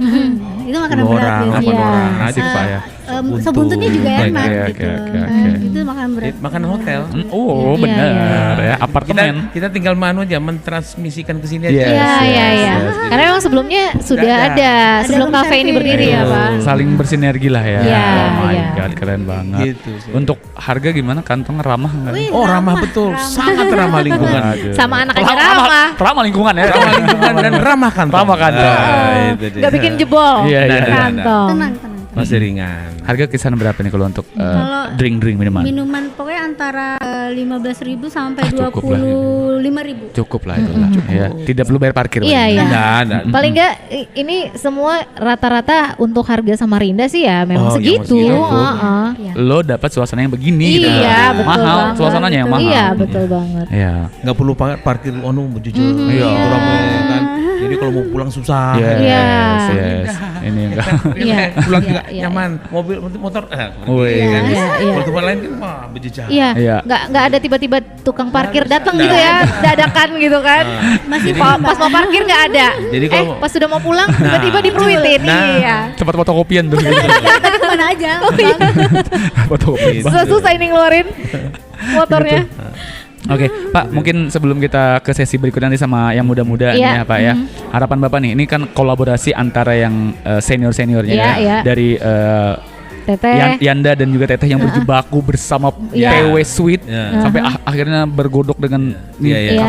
Itu makanan 10 berat orang, biasanya. 8 orang. Nah, asik, Pak, ya. Sebuntutnya juga Oke, enak oke, gitu. oke, oke. Itu makanan berat. Makanan hotel. Oh, Iya, benar iya. ya. Apartemen. Kita tinggal manu aja mentransmisikan ke sini Yes, aja. Iya, iya, iya. yes. Karena memang sebelumnya sudah ada. ada sebelum room kafe ini service. berdiri ya, Pak. Saling bersinergi lah ya. Iya, Oh my iya. god, keren banget. Gitu sih. Untuk harga gimana? Kantong ramah nggak? Wih, Oh, ramah betul, sangat ramah lingkungan. Aduh. Sama anak aja ramah. Ramah lingkungan ya. Ramah lingkungan dan ramah kantong. Ramah kantong. Itu dia. Nggak bikin jebol. Iya, iya. Kantong. Tenang. Masih ringan. Harga kisaran berapa nih kalau untuk Kalau drink minuman? Minuman pokoknya antara 15.000 sampai cukup lah. 25.000. Cukup lah itu lah. Ya, tidak perlu bayar parkir. Iya, lah. iya. Ada. Paling enggak ini semua rata-rata untuk harga Samarinda sih ya memang Oh, iya, segitu. segitu. Heeh. Iya. Lo dapat suasana yang begini gitu. Iya, betul Mahal, banget. suasananya yang mahal. Iya, betul banget. Iya. Nggak perlu parkir jujur. Iya. Ramai kan. Jadi kalau mau pulang susah. Yes, Iya. yes. Ini enggak. Iya. Pulang Iya, juga iya. nyaman. Mobil motor Wih. kan. Iya, iya. Kalau tempat lain kan wah berjejak. Iya, Iya. nggak ada tiba-tiba tukang parkir datang gitu ya, dadakan gitu kan. Masih Pas mau parkir nggak ada. Jadi kalau- Pas sudah mau pulang tiba-tiba diperuitin. Nah. Iya. Tempat fotokopian tuh. tadi kemana aja? Bang? Fotokopian. Susah ini ngeluarin motornya. Oke, Pak, mungkin sebelum kita ke sesi berikutnya nanti sama yang muda-muda nih ya, Pak ya. Harapan Bapak nih, ini kan kolaborasi antara yang senior-seniornya dari Teteh, Yanda dan juga Teteh yang berjibaku bersama PW Sweet sampai akhirnya bergodok dengan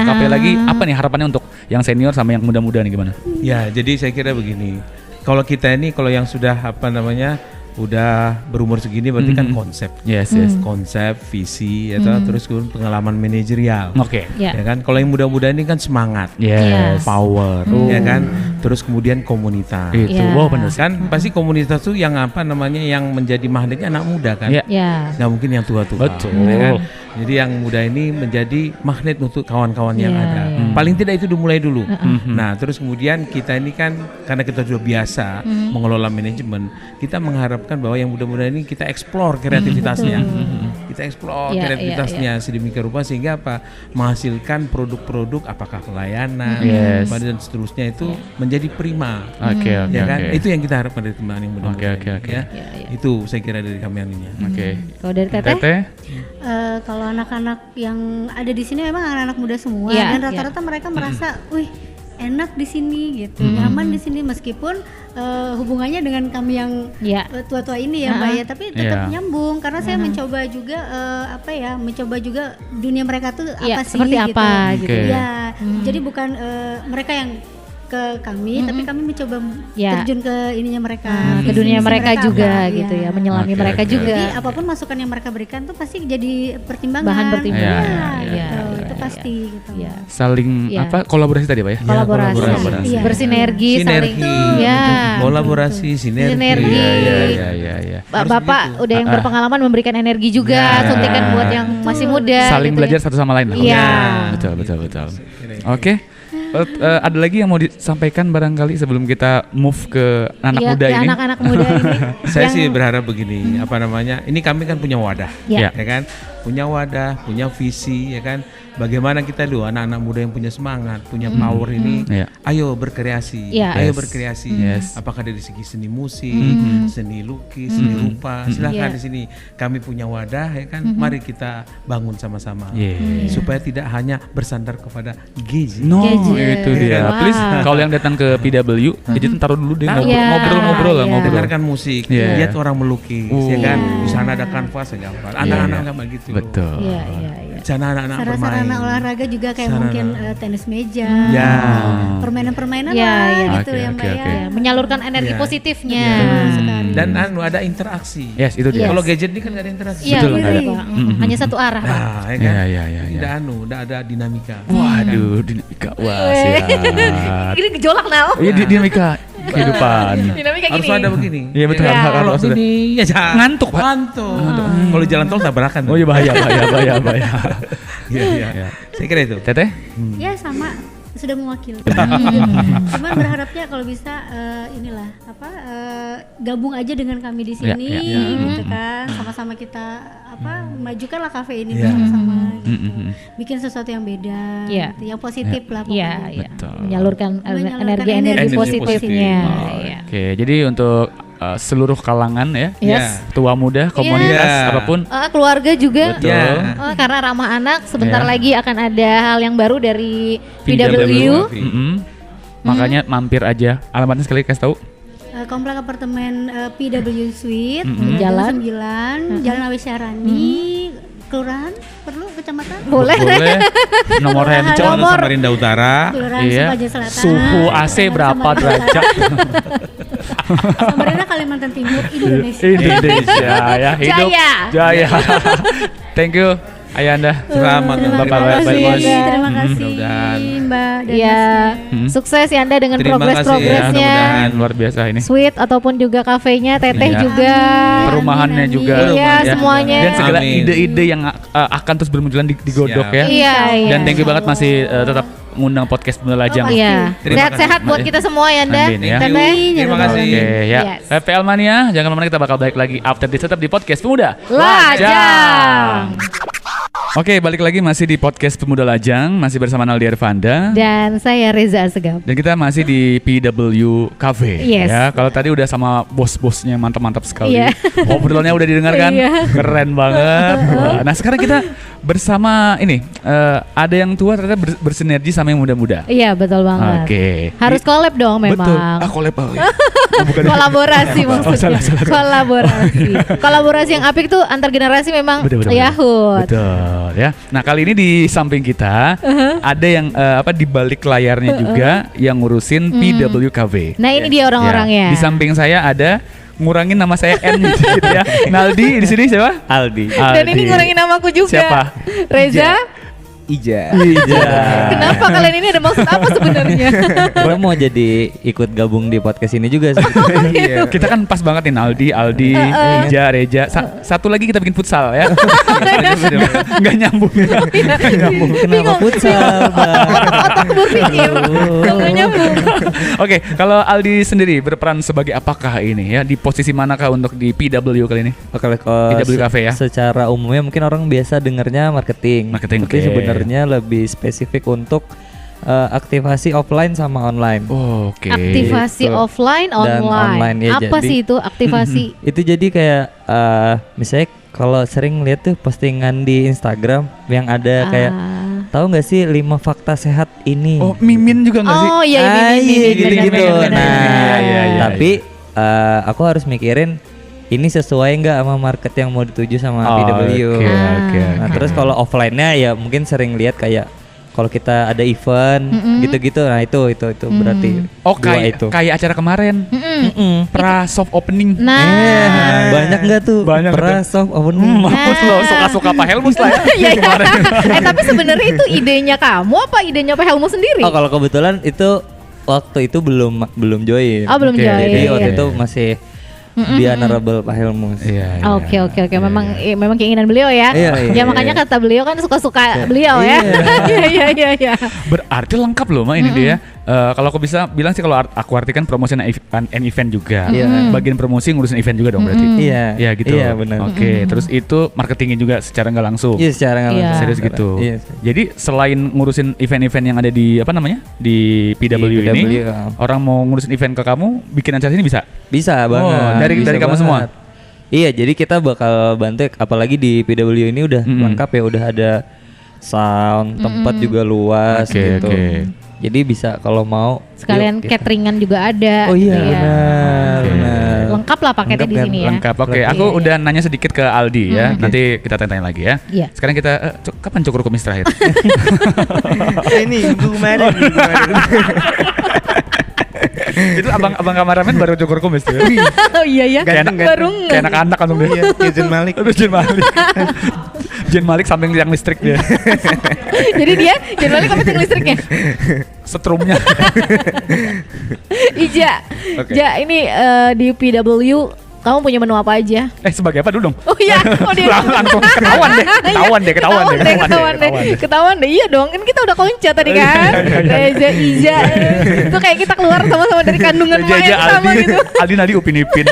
kafe lagi. Apa nih harapannya untuk yang senior sama yang muda-muda nih gimana? Ya, jadi saya kira begini. Kalau kita ini kalau yang sudah udah berumur segini berarti kan konsep. Yes. Konsep, visi terus kemudian pengalaman manajerial. Oke. Ya kan? Kalau yang muda-muda ini kan semangat. Yes. Power, ya kan? Terus kemudian komunitas. Itu. Wow, benar. Kan pasti komunitas tuh yang yang menjadi magnetnya anak muda kan. Nggak mungkin yang tua-tua. Betul. Ya kan? Jadi yang muda ini menjadi magnet untuk kawan-kawan yang ada. Paling tidak itu dimulai dulu. Nah, terus kemudian kita ini kan karena kita sudah biasa mengelola manajemen, kita mengharapkan bahwa yang muda-muda ini kita eksplor kreativitasnya. Kita eksplor kreativitasnya sedemikian rupa sehingga menghasilkan produk-produk apakah pelayanan dan seterusnya itu menjadi prima. Oke. Kan? Itu yang kita harapkan dari teman yang muda-muda. Oke. Itu saya kira dari kami ininya. Oke. Kalau dari Teteh? Kalau anak-anak yang ada di sini memang anak-anak muda semua dan rata-rata mereka merasa, wih enak di sini gitu, nyaman di sini meskipun hubungannya dengan kami yang tua-tua ini ya Mbak ya, tapi tetap nyambung karena saya mencoba juga mencoba juga dunia mereka tuh apa sih seperti gitu. apa gitu. Ya, jadi bukan mereka yang ke kami, tapi kami mencoba terjun ke ininya mereka, ke dunia mereka juga gitu ya, menyelami mereka juga. Jadi apapun masukan yang mereka berikan tuh pasti jadi pertimbangan. Bahan pertimbangan. Itu pasti gitu. Saling kolaborasi tadi Pak ya? Kolaborasi. Bersinergi, saling kolaborasi, sinergi. Iya. Bapak udah yang berpengalaman memberikan energi juga, suntikan buat yang masih muda. Saling gitu belajar satu sama lain. Iya. Betul. Oke. Ada lagi yang mau disampaikan barangkali sebelum kita move ke anak muda ini? Anak-anak muda ini. Saya sih berharap begini, ini kami kan punya wadah, ya kan? Punya wadah, punya visi, ya kan? Bagaimana kita anak-anak muda yang punya semangat, punya power ini, ayo berkreasi, berkreasi. Apakah dari segi seni musik, seni lukis, seni rupa, silahkan di sini kami punya wadah, ya kan? Mari kita bangun sama-sama, supaya tidak hanya bersandar kepada gadget. Itu dia. Please, kalau yang datang ke PW, gadget taruh dulu deh, ngobrol lah, dengarkan musik, lihat orang melukis, ya kan? Di sana ada kanvas, ya gambar. Anak-anak nggak begitu. Betul. Sana anak-anak bermain. Sarana olahraga juga kayak mungkin tenis meja, permainan-permainan gitu ya Mbak ya. Menyalurkan energi positifnya. Dan ada interaksi. Yes, itu dia. Kalau gadget ini kan nggak ada interaksi. Betul, hanya satu arah Pak. Ya kan? Iya. Tidak ada dinamika. Waduh, dinamika. Wah, siap. Ini gejolak now. Iya, dinamika kehidupan. Dinamika harus gini. ada begini. Iya betul. Kalau ini ngantuk Pak. Kalau jalan tol tabrakan. Oh iya bahaya. Iya. Saya kira itu. Teteh? Ya sama, sudah mewakili. Cuman berharapnya kalau bisa gabung aja dengan kami di sini, gitu kan. Sama-sama kita majukanlah kafe ini bersama. Gitu. Bikin sesuatu yang beda, gitu, yang positif lah pokoknya. Menyalurkan energi positifnya. Oke, jadi untuk seluruh kalangan tua muda, komunitas apapun, keluarga juga, karena ramah anak. Sebentar lagi akan ada hal yang baru dari PW. Makanya mampir aja. Alamatnya sekali kasih tahu. Komplek apartemen PW Suite, Jalan 9, Jalan Awisyarani, Kelurahan perlu kecamatan? Boleh. Nomor handphone Samarinda Utara. Kelurahan Sukaja Selatan. Suhu AC berapa derajat? Samarinda Kalimantan Timur, Indonesia. Ya, hidup jaya. Thank you Ayanda. Selamat Terima kasih Mbak dan sukses ya Anda dengan progres-progresnya. Luar biasa ini. Sweet ataupun juga kafenya, Teteh juga. Perumahannya juga. Iya, semuanya. Dan segala ide-ide yang akan terus bermunculan di Godok ya. Iya. Dan thank you banget masih tetap ngundang podcast Bunda Lajang. Iya. Sehat-sehat buat kita semua ya Anda. Terima kasih. Oke ya. PPL Mania, jangan kemana-mana, kita bakal balik lagi after this tetap di podcast Pemuda Lajang. Oke, balik lagi masih di podcast Pemuda Lajang, masih bersama Naldi Arvanda. Dan saya Reza Asegaf. Dan kita masih di PW Cafe. Yes. Ya, kalau tadi udah sama bos-bosnya mantap-mantap sekali. Iya. Obrolannya udah didengarkan, Iya. keren banget. Wah, nah sekarang kita bersama ini ada yang tua ternyata bersinergi sama yang muda-muda. Iya, betul banget. Oke. Harus collab dong memang. Betul. Collab. Bukan. Kolaborasi maksudnya. salah. Kolaborasi. Kolaborasi yang apik tuh antar generasi memang Betul. Yahoo. Betul ya. Nah kali ini di samping kita ada yang di balik layarnya juga yang ngurusin PW Cafe. Nah ini dia orang-orangnya. Di samping saya ada ngurangin nama saya N gitu ya. Naldi di sini siapa? Aldi. Dan ini ngurangin namaku juga. Siapa? Reza. Ija. Kenapa kalian ini ada maksud apa sebenarnya? Gue mau jadi ikut gabung di podcast ini juga sih. Iya. Kita kan pas banget nih Naldi, Aldi, Ija, Reja. Satu lagi kita bikin futsal ya. Nggak nyambung. Nggak nyambung. Kenapa futsal, Bang? Otak berpikir. Nggak nyambung. Oke, kalau Aldi sendiri berperan sebagai apakah ini ya? Di posisi manakah untuk di PW kali ini? Oke, kalau PW Cafe ya? secara umumnya mungkin orang biasa dengarnya marketing. Marketing, Tapi oke. sebenarnya lebih spesifik untuk aktivasi offline sama online. Oke. Aktivasi Gitu. offline, Dan online. online, ya, Apa jadi- sih itu aktivasi? Itu jadi kayak misalnya kalau sering lihat tuh postingan di Instagram yang ada kayak tahu nggak sih 5 fakta sehat ini? Oh, mimin juga nggak sih? Oh iya, gitu-gitu. benar-benar. Nah, Iya. tapi aku harus mikirin ini sesuai nggak sama market yang mau dituju sama PW. Oke. Nah, terus kalau offline-nya ya mungkin sering lihat kayak kalau kita ada event gitu-gitu. Nah, itu berarti Oh, dua kayak acara kemarin. Pra soft opening. Nah, banyak nggak tuh? Banyak Soft opening. Mampus lo, suka-suka Pak Helmus lah ya. iya. Tapi sebenarnya itu idenya kamu apa idenya Pak Helmu sendiri? Oh, kalau kebetulan itu waktu itu belum join. Oh, belum Oke, join. Jadi waktu itu masih di honorable Pak Helmus. Iya. Oke. Memang keinginan beliau ya. Iya. Ya makanya kata beliau kan suka-suka beliau ya. Iya. Berarti lengkap loh, Ma, ini dia. Kalau aku bisa bilang sih kalau aku artikan promosi and event juga. Iya. Bagian promosi ngurusin event juga dong berarti. Iya. Iya gitu. Iya, benar. Oke, terus itu marketingnya juga secara nggak langsung. Iya, secara nggak Iya. langsung. Serius gitu. Iya. Jadi selain ngurusin event-event yang ada di di PW ini, orang mau ngurusin event ke kamu, bikin acara ini bisa? Bisa banget. dari Bisa kamu semua? banget. Iya, jadi kita bakal bantu apalagi di PW ini udah lengkap ya, udah ada sound, tempat juga luas Oke, gitu. oke. Jadi bisa kalau mau Sekalian yuk, kita. cateringan juga ada. Oh iya, gitu ya. benar. Lengkap lah paketnya Lengkap di kan? sini ya. Lengkap. Oke, Iya, aku iya. udah nanya sedikit ke Aldi ya. Nanti kita tanya lagi ya. Iya. Sekarang kita kapan cukur kumis terakhir? Ini gimana? Itu abang kameramen baru cukur kumis tuh. Oh iya ya. Kayak anak- Baru Kayak anak-anak kan dia. Jen Malik. Aduh, Jen Malik. Jen Malik samping tiang listrik dia. Jadi dia generalnya kamu tinggal listriknya. Setrumnya. Ija. Oke. Ja, ini di PW kamu punya menu apa aja? Sebagai apa dulu dong? Oh iya, dia Langsung ketahuan deh. Ketahuan deh. Iya dong, kan kita udah konca tadi kan. Reza, Ija. Itu kayak kita keluar sama-sama dari kandungan emak yang sama Aldi, gitu. Aldi nadi Upin Ipin.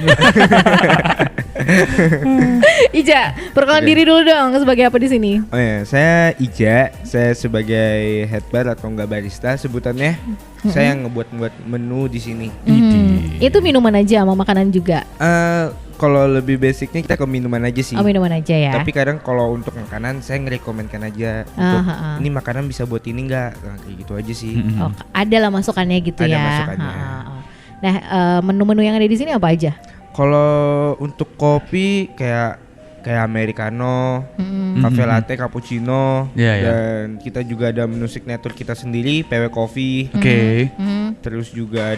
Ija, perkenalkan diri dulu dong sebagai apa di sini? Oh ya, saya Ija, saya sebagai head bar atau enggak barista sebutannya. Saya yang ngebuat menu di sini. Itu minuman aja sama makanan juga. Kalau lebih basicnya kita ke minuman aja sih. Oh, minuman aja ya. Tapi kadang kalau untuk makanan saya ngerekomendkan aja untuk ini makanan bisa buat ini enggak, nah, kayak gitu aja sih. Oh, ada lah masukannya gitu Ada ya. masukannya. Nah, menu-menu yang ada di sini apa aja? Kalau untuk kopi kayak americano, cafe latte, cappuccino, Iya, iya. dan kita juga ada menu signature kita sendiri, PW Coffee. Oke. Terus juga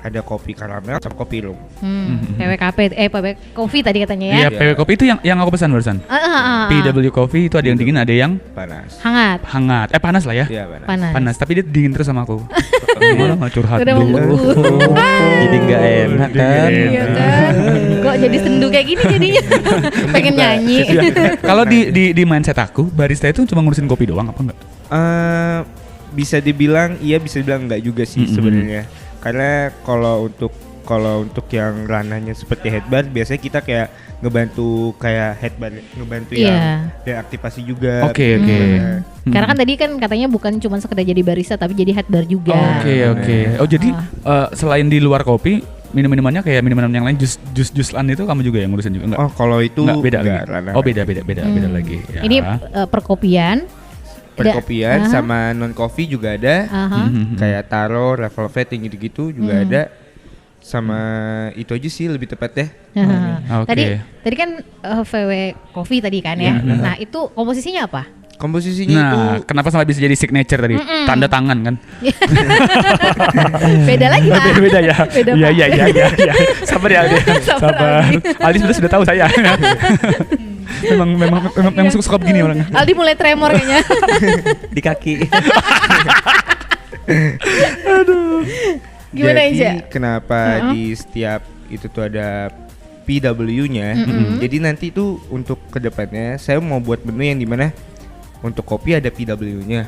ada kopi karamel sama kopi rum. PWKP, PW Coffee tadi katanya ya. Iya, PW Kopi itu yang aku pesan barusan. PW Coffee itu ada yang dingin, ada yang Panas. Hangat, panas lah ya. Iya panas. panas. Tapi dia dingin terus sama aku. Malah nggak curhat Udah dulu. membeku. Jadi nggak enak kan? Iya kan? Kok jadi sendu kayak gini jadinya? Pengen nyanyi. Iya. Kalau di mindset aku, barista itu cuma ngurusin kopi doang apa enggak? Bisa dibilang iya, bisa dibilang enggak juga sih sebenarnya. Karena kalau untuk kalau untuk yang ranahnya seperti headbar biasanya kita kayak ngebantu kayak headbar ngebantu yang reaktivasi juga. Oke. Karena kan tadi kan katanya bukan cuma sekedar jadi barista tapi jadi head bar juga. Oke. Oh jadi selain di luar kopi, minum-minumannya kayak minuman yang lain, jus-jusan itu kamu juga yang ngurusin juga? Enggak? Oh kalau itu beda enggak, lagi. ranah. Oh beda lagi. Ya. Ini perkopian. Perkopian sama non coffee juga ada. Kayak taro, revolvet yang gitu-gitu juga ada. Sama itu aja sih lebih tepatnya. Tadi kan VW Coffee tadi kan ya. Nah itu komposisinya apa? Komposisinya itu kenapa sampai bisa jadi signature tadi? Tanda tangan kan? Beda lagi Pak. Beda ya. Iya. Sabar ya Aldi. Sabar. Aldi sudah tahu saya. memang suka begini orangnya. Aldi mulai tremor kayaknya. Di kaki. Gimana jadi, aja? Kenapa di setiap itu tuh ada PW-nya? Jadi nanti tuh untuk kedepannya saya mau buat menu yang dimana untuk kopi ada PW-nya,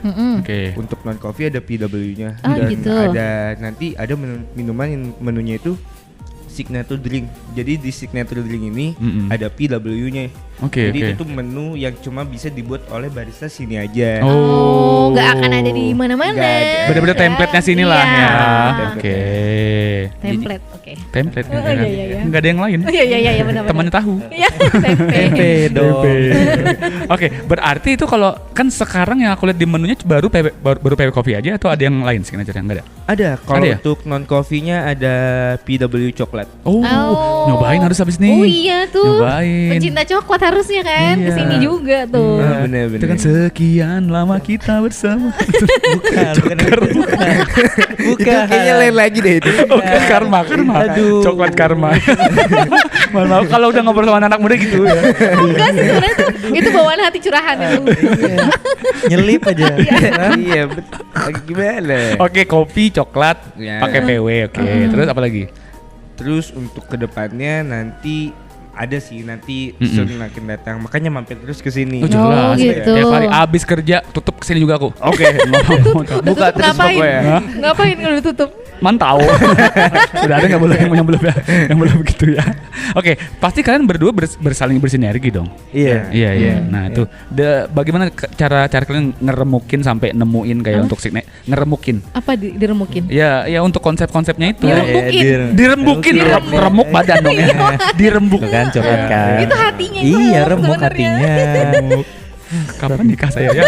untuk non kopi ada PW-nya, dan gitu. ada nanti ada minuman yang menunya itu signature drink. Jadi di signature drink ini ada PW-nya. Jadi itu tuh menu yang cuma bisa dibuat oleh barista sini aja. Oh, nggak akan ada di mana-mana. Bener-bener template-nya sini lah ya. Template. Template. Iya. Nggak ada yang lain. Iya benar. Temannya tahu. Iya, tempe dong. Oke, berarti itu kalau kan sekarang yang aku lihat di menunya baru PW Coffee aja atau ada yang lain signature yang enggak ada? Ada. Kalau ya? untuk non coffee-nya ada PW coklat. Nyobain harus habis nih. Oh iya tuh. Nyobain. Pencinta coklat harusnya kan kesini juga tuh. Bener. Dengan sekian lama kita bersama. Bukan. Itu kayaknya lain lagi deh itu. Bukan karma. Aduh. Coklat karma. Mohon maaf kalau udah ngobrol sama anak muda gitu ya. Enggak sih sebenarnya itu bawaan hati curahan itu. Nyelip aja. Iya, betul. Gimana? Oke, kopi, coklat, Ya. pakai PW. Oke. Terus apa lagi? Terus untuk kedepannya nanti ada sih nanti soon akan datang, makanya mampir terus ke sini. Oh, jelas. gitu. Tiap hari abis kerja tutup kesini juga aku. Oke. Buka terus Ngapain? pokoknya. Ngapain kalau ditutup? Mantau. Sudah ada nggak boleh yang belum ya, yang belum begitu ya. Oke, pasti kalian berdua bersaling bersinergi dong. Iya. Iya. Nah itu, bagaimana cara kalian ngeremukin sampai nemuin kayak untuk ngeremukin? Apa diremukin? Ya untuk konsep-konsepnya itu. Dirembukin. Remuk badan dong ya. Dirembuk. Itu kan coklat kan. Itu hatinya itu. Iya, remuk sebenarnya. hatinya. Kapan nikah saya ya?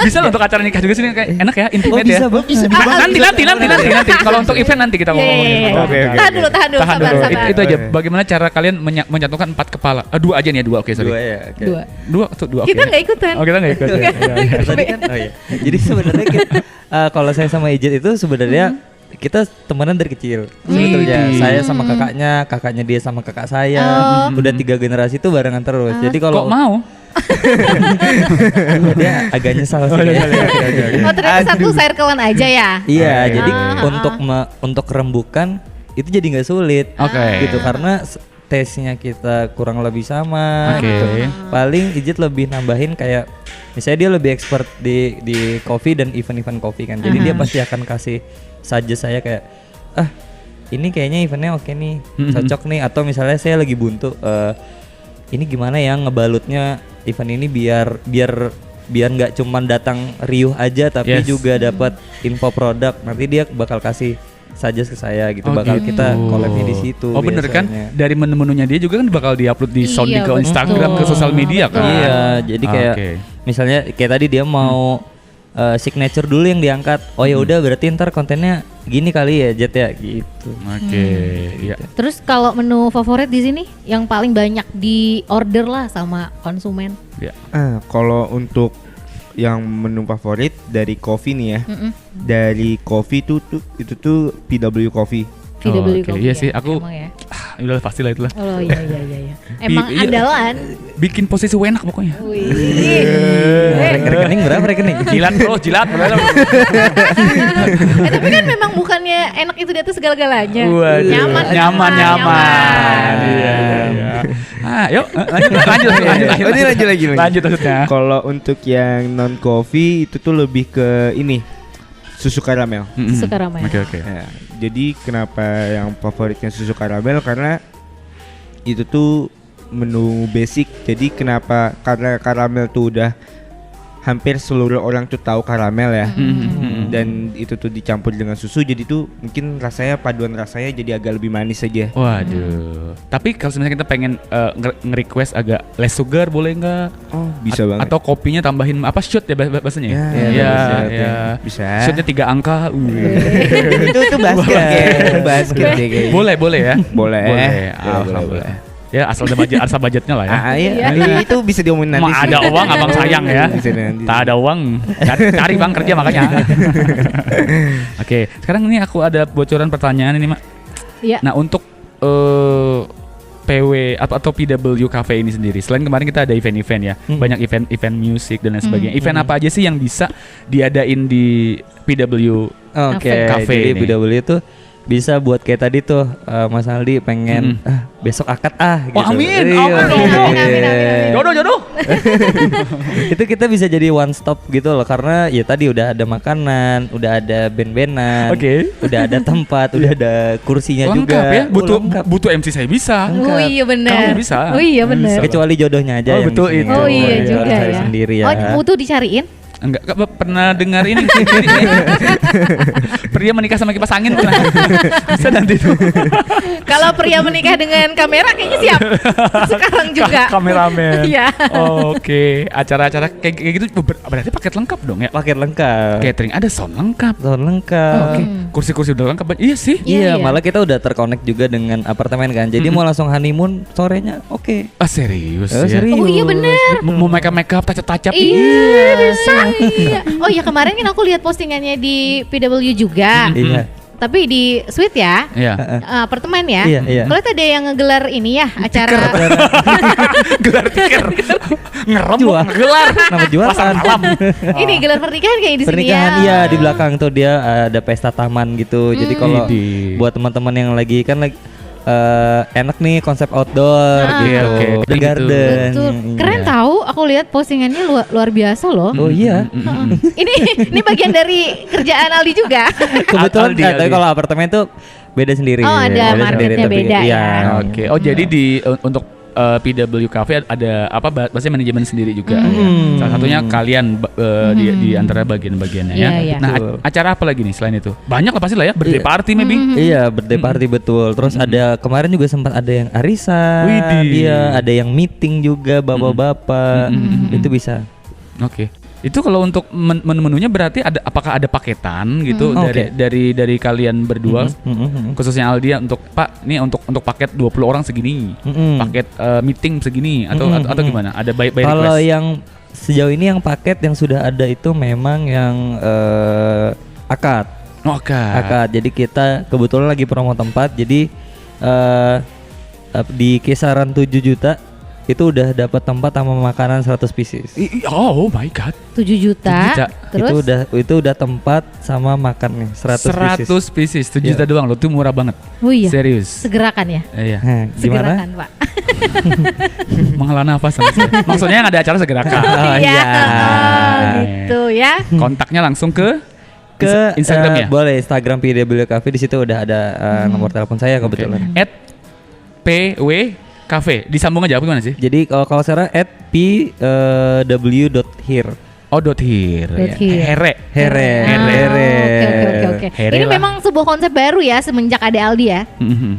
Bisa loh untuk acara nikah juga sini kayak enak ya, intimate bisa ya. Nanti. Kalau untuk event nanti kita ngomongin. Oke. Tahan dulu, sabar. Itu aja. Bagaimana cara kalian menyatukan 4 kepala? 2 aja nih ya, 2. Oke, sorry. 2 ya. Oke. 2. Kita nggak ikutan. Oh, kita nggak ikut. Ya. Tadi kan Jadi sebenarnya kalau saya sama Ijit itu sebenarnya kita temenan dari kecil sebetulnya. Saya sama kakaknya dia sama kakak saya. Udah 3 generasi itu barengan terus. Jadi kalau kok mau? dia agak nyesal sih. Oh ternyata satu circle-an aja ya? Iya, jadi untuk rembukan itu jadi nggak sulit. Gitu karena tesnya kita kurang lebih sama. Gitu. Paling Ijit lebih nambahin kayak misalnya dia lebih expert di coffee dan event-event coffee kan. Jadi dia pasti akan kasih saja saya kayak ini kayaknya eventnya oke nih, cocok nih. Atau misalnya saya lagi buntu, ini gimana ya ngebalutnya event ini biar nggak cuma datang riuh aja tapi juga dapat info produk. Nanti dia bakal kasih saja ke saya gitu, bakal kita collab-nya di situ. Oh bener kan? Dari menu-menunya dia juga kan bakal diupload di Sounding ke Instagram, ke sosial media kan? Iya, jadi kayak misalnya kayak tadi dia mau signature dulu yang diangkat. Oh ya udah berarti ntar kontennya gini kali ya Jet ya gitu. Iya. Terus kalau menu favorit di sini yang paling banyak di order lah sama konsumen? Kalau untuk yang menu favorit dari coffee nih ya, dari coffee itu tuh PW Coffee. PW Coffee. Iya sih, aku ya? udah pastilah itulah. Oh iya. Emang andalan. Bikin posisi enak pokoknya. Rekening berapa rekening? Jilat. Tapi kan memang bukannya enak itu di atas segala-galanya. Nyaman. Iya. Yuk lanjut maksudnya. Kalau untuk yang non coffee itu tuh lebih ke ini susu karamel. Susu karamel. Oke. Ya, jadi kenapa yang favoritnya susu karamel karena itu tuh menu basic. Jadi kenapa? Karena karamel tuh udah hampir seluruh orang tuh tahu karamel ya. Dan itu tuh dicampur dengan susu, jadi tuh mungkin rasanya paduan rasanya jadi agak lebih manis aja. Waduh. Tapi kalau misalnya kita pengen nge-request agak less sugar boleh nggak? Oh, bisa banget. Atau kopinya tambahin apa shoot ya bahasanya? Ya. Bisa. Shootnya 3 angka. itu basket deh. Boleh ya? Boleh. Alhamdulillah. Ya asal budgetnya lah ya. Itu bisa diomongin nanti. Ada uang abang sayang ya. Tak ada uang cari bang kerja makanya. Oke, sekarang ini aku ada bocoran pertanyaan ini Mak. Iya. Nah untuk PW atau PW Cafe ini sendiri, selain kemarin kita ada event-event ya, banyak event musik dan lain sebagainya. Event apa aja sih yang bisa diadain di PW Cafe jadi ini? PW itu bisa buat kayak tadi tuh Mas Aldi pengen besok akad gitu. Amin. Jodoh. Itu kita bisa jadi one stop gitu loh, karena ya tadi udah ada makanan, udah ada band-bandan, udah ada tempat, udah ada kursinya lengkap juga. Ya? Butuh MC saya bisa. Oh iya benar. Kamu bisa. Oh iya benar. Kecuali jodohnya aja. Betul itu. Oh iya juga cari ya. sendiri ya. Oh butuh dicariin? Enggak pernah dengar ini. Pria menikah sama kipas angin pernah. Bisa nanti tuh. Kalau pria menikah dengan kamera kayaknya siap. Sekarang juga. Kameramen. Iya. Oke. Acara-acara kayak gitu berarti paket lengkap dong ya? Paket lengkap. Catering ada sound lengkap. Lengkap. Kursi-kursi udah lengkap. Iya sih. Iya, malah kita udah terkonek juga dengan apartemen kan. Jadi mau langsung honeymoon sorenya oke. Ah serius ya? ya? Oh iya bener. Mau make up, touch-up. Iya bisa. Iya. Oh iya kemarin kan aku lihat postingannya di PW juga. Iya. Tapi di suite ya. Iya. Apartemen ya. Iya. Kalau ada yang ngegelar ini ya acara. Gelar tikar. Ngerem gelar. Nama jualan. Ini gelar pernikahan kayak di sini ya. Pernikahan iya di belakang tuh dia ada pesta taman gitu. Jadi kalau buat teman-teman yang lagi enak nih konsep outdoor gitu. The garden. Betul. Keren tahu, aku lihat postingannya luar biasa loh. Oh iya. Ini bagian dari kerjaan Aldi juga. Kebetulan tapi kalau apartemen tuh beda sendiri. Oh ada marketnya beda ya. Oke. Oh jadi untuk PW Cafe ada apa bahasanya manajemen sendiri juga. Salah satunya kalian di antara bagian-bagiannya ya. Iya. Nah, acara apa lagi nih selain itu? Banyak lah pasti lah ya, birthday party maybe. Iya, birthday party betul. Terus ada kemarin juga sempat ada yang arisan. Iya, ada yang meeting juga bapak-bapak. Itu bisa. Oke. Itu kalau untuk menu-menunya berarti apakah ada paketan gitu dari kalian berdua khususnya Aldi untuk Pak nih untuk paket 20 orang segini, paket meeting segini atau gimana? Ada by request? Kalau yang sejauh ini yang paket yang sudah ada itu memang yang akad. Oh, akad. Jadi kita kebetulan lagi promo tempat, jadi di kisaran 7 juta itu udah dapat tempat sama makanan 100 pieces. Oh my god. 7 juta. Terus itu udah tempat sama makan nih 100 pieces 7 juta doang loh, tuh murah banget. Oh iya. Serius. Segerakan ya? Iya. Segerakan, Pak. Menghela nafas sama saya. Maksudnya yang ada acara segerakan. Iya. Gitu ya. Kontaknya langsung ke Instagram ya? Boleh Instagram PW Cafe, di situ udah ada nomor telepon saya kebetulan. @pw Cafe, disambung aja apa gimana sih? Jadi kalau sekarang @pw.here. Oh .here. Here. Oke. Ini memang sebuah konsep baru ya semenjak ada Aldi ya.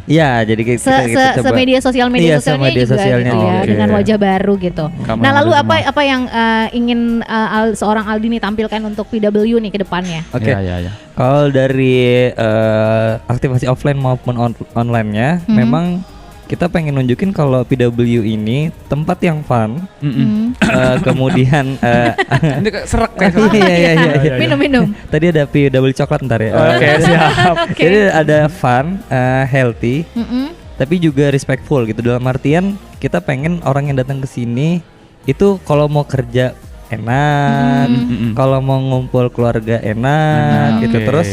Iya, jadi kita coba. Media sosialnya juga sosialnya gitu ya, dengan wajah baru gitu. Nah, lalu apa yang ingin seorang Aldi nih tampilkan untuk PW nih ke depannya? Oke. Ya. Kalau dari aktivasi offline maupun online-nya memang kita pengen nunjukin kalau PW ini tempat yang fun. Kemudian ini serak kayak iya. Minum. Tadi ada PW coklat ntar ya. Oke, siap. Jadi ada fun, healthy, tapi juga respectful gitu. Dalam artian kita pengen orang yang datang ke sini itu kalau mau kerja enak, kalau mau ngumpul keluarga enak gitu. Terus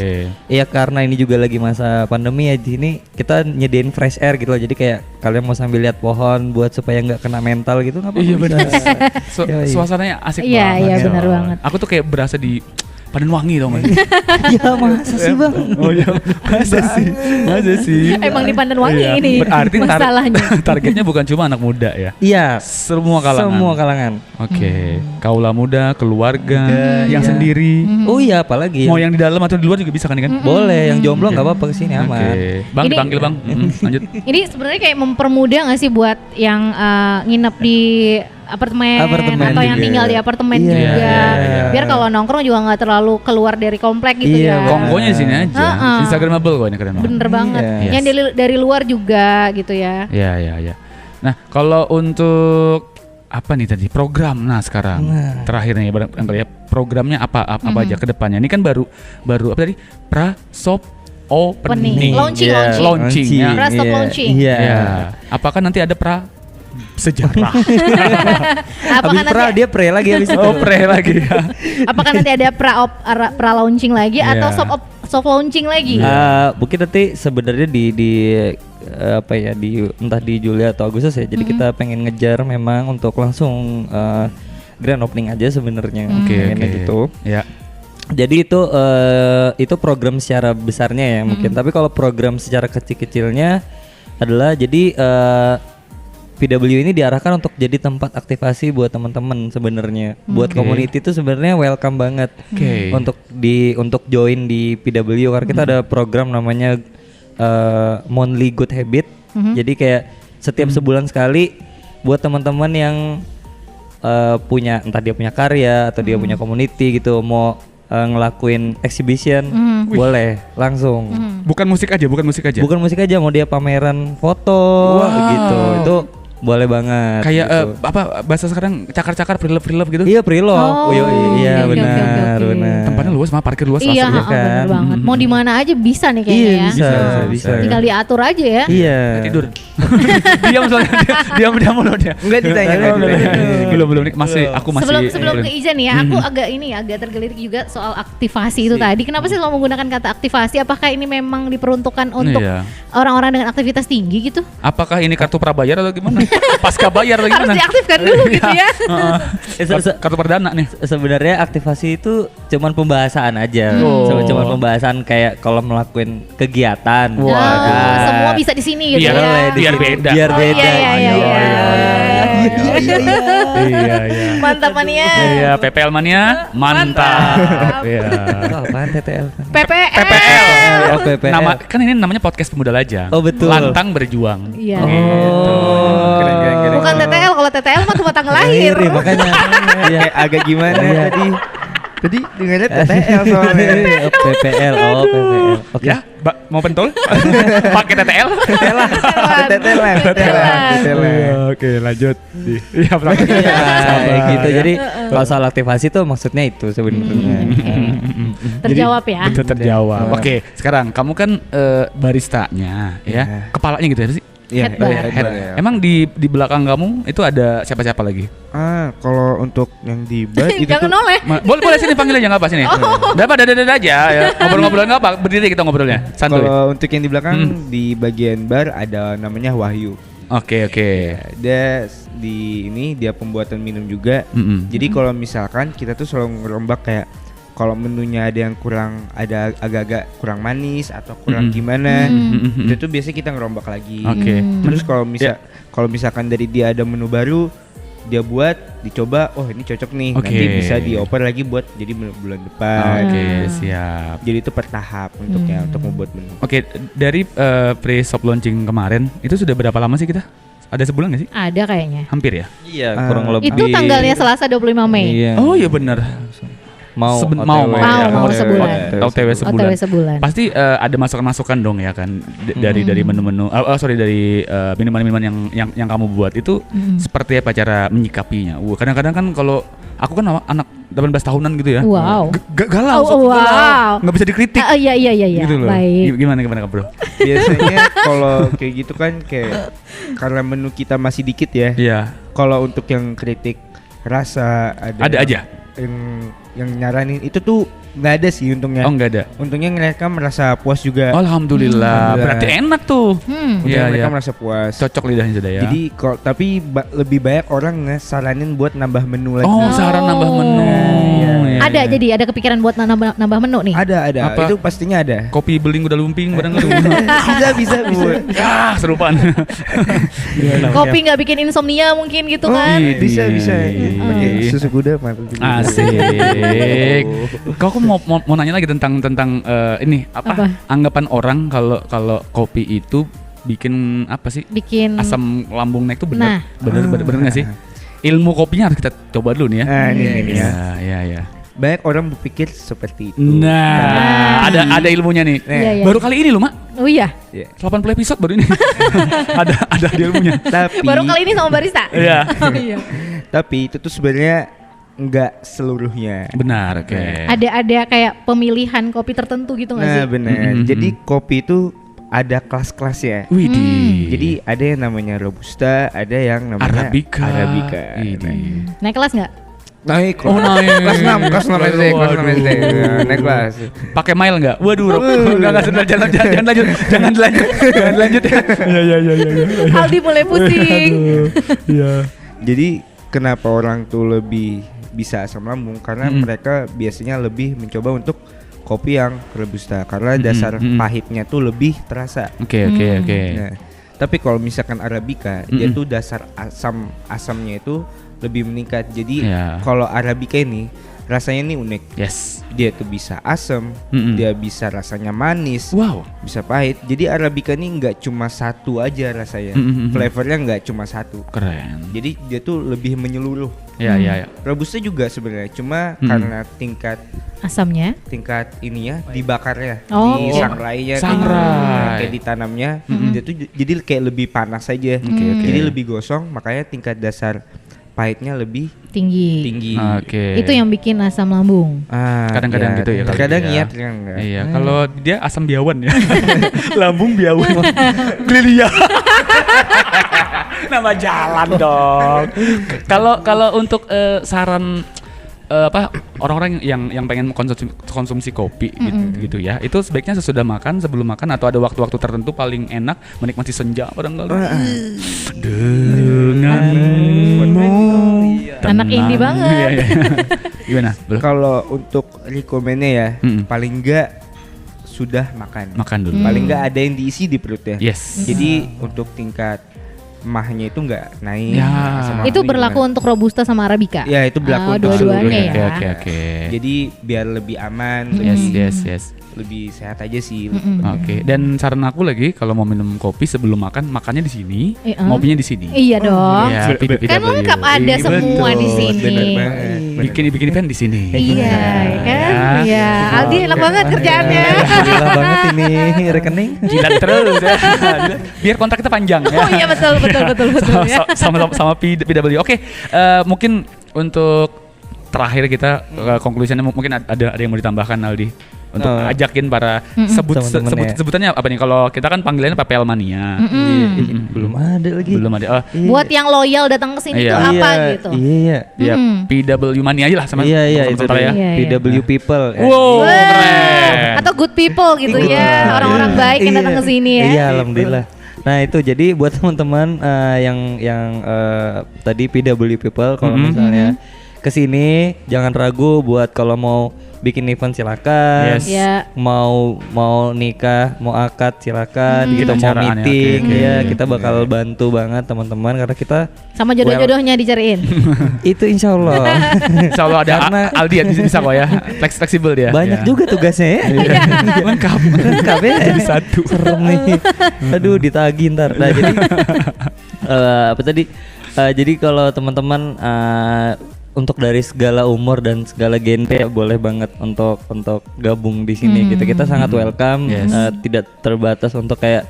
ya karena ini juga lagi masa pandemi ya, di sini kita nyediain fresh air gitu loh. Jadi kayak kalian mau sambil lihat pohon buat supaya nggak kena mental gitu nggak apa-apa. Iya benar. Suasananya asik banget. Iya benar banget. Aku tuh kayak berasa di Pandan Wangi tau gak? Ya masa sih bang? Oh ya, masa sih? Emang di Pandan Wangi ini berarti masalahnya. Targetnya bukan cuma anak muda ya? Iya. Semua kalangan. Semua kalangan. Oke, kaula muda, keluarga, yang sendiri. Oh iya, apalagi mau yang di dalam atau di luar juga bisa kan? Boleh, yang jomblo nggak apa-apa kesini aman. Bang, Ini- dipanggil bang. Lanjut. Ini sebenarnya kayak mempermudah nggak sih buat yang nginep di apartemen atau yang juga. tinggal di apartemen Iya, juga. iya. Biar kalau nongkrong juga nggak terlalu keluar dari komplek gitu Iya. ya. Kongkonya di sini aja. Heeh. Instagramable kok ini keren banget. Bener banget. Yes. Yang dari luar juga gitu ya. Ya. Nah, kalau untuk apa nih tadi program? Nah sekarang terakhir nih barangkali ya programnya apa aja ke depannya? Ini kan baru apa tadi? Pra-sop opening. Launching. Launching. Ya. Pra-sop launching. Iya. Ya. Apakah nanti ada pra sejarah? Habis pra dia pre lagi habis itu. Oh, pre lagi ya. Apakah nanti ada pra launching lagi atau Iya. soft launching lagi? Mungkin nanti sebenarnya di apa ya di entah di Juli atau Agustus ya. Jadi kita pengen ngejar memang untuk langsung grand opening aja sebenarnya. Pengennya gitu. Ya. Jadi itu program secara besarnya ya mungkin. Tapi kalau program secara kecil-kecilnya adalah jadi PW ini diarahkan untuk jadi tempat aktivasi buat teman-teman sebenarnya. Buat community itu sebenarnya welcome banget untuk join di PW karena kita ada program namanya Monthly Good Habit. Jadi kayak setiap sebulan sekali buat teman-teman yang punya entah dia punya karya atau dia punya community gitu mau ngelakuin exhibition boleh langsung. Bukan musik aja. Bukan musik aja mau dia pameran foto gitu. Itu boleh banget. Kayak gitu. apa bahasa sekarang cakar-cakar pre-love gitu. Iya pre-love. Oh, Iya oke, benar. Tempatnya luas, mah parkir luas Iya, langsung. bener banget. Mau di mana aja bisa nih kayaknya Iya ya. bisa. Tinggal diatur aja ya. Iya. Tidur. Diam soalnya diam mulu dia. Enggak ditanya, enggak ditanya. Belum nih aku masih Sebelum ke Iza nih ya, aku agak tergelitik juga soal aktivasi itu tadi. Kenapa sih selalu menggunakan kata aktivasi? Apakah ini memang diperuntukkan untuk Iya. orang-orang dengan aktivitas tinggi gitu? Apakah ini kartu prabayar atau gimana? Pasca bayar atau Harus gimana? diaktifkan dulu gitu ya. Kartu perdana nih. Sebenarnya aktivasi itu cuman pembahasan aja. Cuman pembahasan kayak kalau melakukan kegiatan. Semua bisa di sini gitu Biar ya. beda. Biar beda. Iya. Mantap mania. Iya, PPL mania mantap. Iya. Itu apaan TTL? PPL. Oh, PPL. Nama kan ini namanya podcast Pemuda Lajang. Oh, betul. Lantang berjuang. Iya. Keren. Bukan TTL, kalau TTL mah tempat tanggal lahir. Iya, makanya. Iya. Kayak agak gimana tadi dengarnya TTL soalnya. PPL. Oh, PPL. Oke. Ya, mau pentul? Pakai TTL? TTL. Oke, lanjut. Iya, Gitu. Jadi kalau soal aktivasi tuh maksudnya itu sebenarnya. Terjawab ya. Betul terjawab. Oke, sekarang kamu kan baristanya ya. Kepalanya gitu ya sih? Iya, Head bar. Head. Emang di belakang kamu itu ada siapa-siapa lagi? Kalau untuk yang di bar itu Jangan tuh noleh. Boleh sini panggil aja nggak apa sini. Udah apa dada aja ya. Ngobrol-ngobrol nggak apa. Berdiri kita ngobrolnya. Santuy. kalau untuk yang di belakang di bagian bar ada namanya Wahyu. Oke. Dia dia pembuatan minum juga. Jadi kalau misalkan kita tuh selalu ngerombak kayak kalau menunya ada yang ada agak-agak kurang manis atau kurang gimana, itu tuh biasanya kita ngerombak lagi. Oke. Terus kalau misalkan dari dia ada menu baru, dia buat dicoba, oh ini cocok nih, Oke. nanti bisa dioper lagi buat jadi menu bulan depan. Oke, siap. Jadi itu per tahap untuknya untuk membuat menu. Oke, dari pre-shop launching kemarin itu sudah berapa lama sih kita? Ada sebulan nggak sih? Ada kayaknya. Hampir ya? Iya, kurang lebih. Itu tanggalnya Selasa 25 Mei. Iya. Oh iya benar. Mau Mau sebulan. OTW sebulan. OTW sebulan. Pasti ada masukan-masukan dong ya kan dari menu-menu. Dari minuman-minuman yang kamu buat itu seperti apa cara menyikapinya? Kadang-kadang kan kalau aku kan anak 18 tahunan gitu ya. Wow. Galau, wow. nggak bisa dikritik. Iya. Gitu loh. Baik. Gimana bro? Biasanya kalau kayak gitu kan kayak karena menu kita masih dikit ya. Iya. Kalau untuk yang kritik rasa Ada aja. Yang nyaranin itu tuh nggak ada sih untungnya. Oh nggak ada. Untungnya mereka merasa puas juga. Alhamdulillah. Berarti enak tuh. Untungnya Iya. mereka merasa puas. Cocok lidahnya sudah ya. Jadi tapi lebih banyak orang saranin buat nambah menu lagi. Oh, saran nambah menu. Iya. Ada jadi ada kepikiran buat nambah menu nih. Ada. Apa? Itu pastinya ada. Kopi beling udah lumping barangkali. bisa. Ah, serupaan. Kopi nggak bikin insomnia mungkin gitu kan? Bisa. Pakai susu kuda mantap juga. Asik. Kau mau nanya lagi tentang ini apa? Anggapan orang kalau kopi itu bikin apa sih? Bikin asam lambung naik tuh bener nggak sih? Ilmu kopinya harus kita coba dulu nih ya. Ini. Ya. Banyak orang berpikir seperti itu. Nah, ada ilmunya nih. Iya. Baru kali ini loh, Mak. Oh iya. 80 episode baru ini. ada ilmunya. Tapi Baru kali ini sama barista. Iya. Tapi itu tuh sebenarnya enggak seluruhnya. Benar, oke. Ada kayak pemilihan kopi tertentu gitu nggak sih? Nah, benar. Jadi kopi itu ada kelas-kelasnya. Widih. Jadi ada yang namanya Robusta, ada yang namanya Arabica. Widih. Naik kelas nggak? Naik. Naik. Kelas 6 SD. Naik kelas. Pakai mile enggak? Waduh, enggak sudah jangan lanjut ya. Iya. Aldi mulai pusing. Iya. Jadi kenapa orang tuh lebih bisa asam lambung? Karena mereka biasanya lebih mencoba untuk kopi yang Robusta karena dasar pahitnya tuh lebih terasa. Oke. Nah, tapi kalau misalkan Arabica, dia tuh dasar asamnya itu lebih meningkat. Jadi kalau Arabica ini rasanya nih unik. Yes. Dia tuh bisa asam, dia bisa rasanya manis, bisa pahit. Jadi Arabica ini nggak cuma satu aja rasanya, flavornya nggak cuma satu. Keren. Jadi dia tuh lebih menyeluruh. Iya. Robusta juga sebenarnya, cuma karena Asamnya? tingkat ininya dibakarnya, Oh. di sangrainya, kayak ditanamnya, dia tuh jadi kayak lebih panas aja. Jadi lebih gosong, makanya tingkat dasar pahitnya lebih tinggi. Oke. Itu yang bikin asam lambung. Kadang-kadang gitu ya. Kadang iya, kadang enggak. Iya, kalau dia asam biawan ya. Lambung biawan. Glilia. Nama jalan dong. Kalau untuk saran orang-orang yang pengen konsumsi kopi gitu ya, itu sebaiknya sesudah makan, sebelum makan, atau ada waktu-waktu tertentu paling enak menikmati senja barangkali denganmu. Anak indie banget. Iya. Gimana? Kalau untuk rekomennya ya, paling enggak sudah makan dulu. Paling enggak ada yang diisi di perutnya. Yes. Jadi untuk tingkat mahnya itu enggak naik. Itu berlaku untuk Robusta sama Arabica. Ya, itu berlaku untuk dua-duanya seluruhnya. ya. Oke. Jadi biar lebih aman, Yes. lebih sehat aja sih. Oke. Dan saran aku lagi, kalau mau minum kopi sebelum makan, makannya di sini, ngopinya di sini. Iya dong. Ya, Kan lengkap ada semua di sini. Bikin event di sini. Iya, kan? Iya. Aldi enak banget kerjaannya. Gila banget ini rekening. Jilat terus ya. Biar kontrak kita panjang ya. Oh iya betul ya. Sama PW. Oke, mungkin untuk terakhir kita konklusinya mungkin ada yang mau ditambahkan, Aldi, untuk ajakin para sebutannya apa nih? Kalau kita kan panggilannya PPL Mania. Belum ada lagi. Buat yang loyal datang ke sini tuh apa gitu? Iya. PW Mania aja lah sama. Iya itu ya. PW people. Wow, keren. Atau good people gitu ya, orang-orang baik yang datang ke sini ya. Iya, alhamdulillah. Nah itu jadi buat teman-teman yang tadi PW people, kalau misalnya kesini jangan ragu buat kalau mau bikin event silakan. Mau nikah, mau akad silakan, gitu, mau meeting ya kita bakal bantu banget teman-teman karena kita sama jodoh-jodohnya dicariin. Itu insya Allah ada karena Aldi ya bisa kok ya, fleksibel dia. Banyak juga tugasnya ya. Lengkap ya. Jadi satu. Serem nih. Aduh ditagih ntar. Nah jadi apa tadi? Jadi kalau teman-teman untuk dari segala umur dan segala genre boleh banget untuk gabung di sini gitu. Kita sangat welcome, tidak terbatas untuk kayak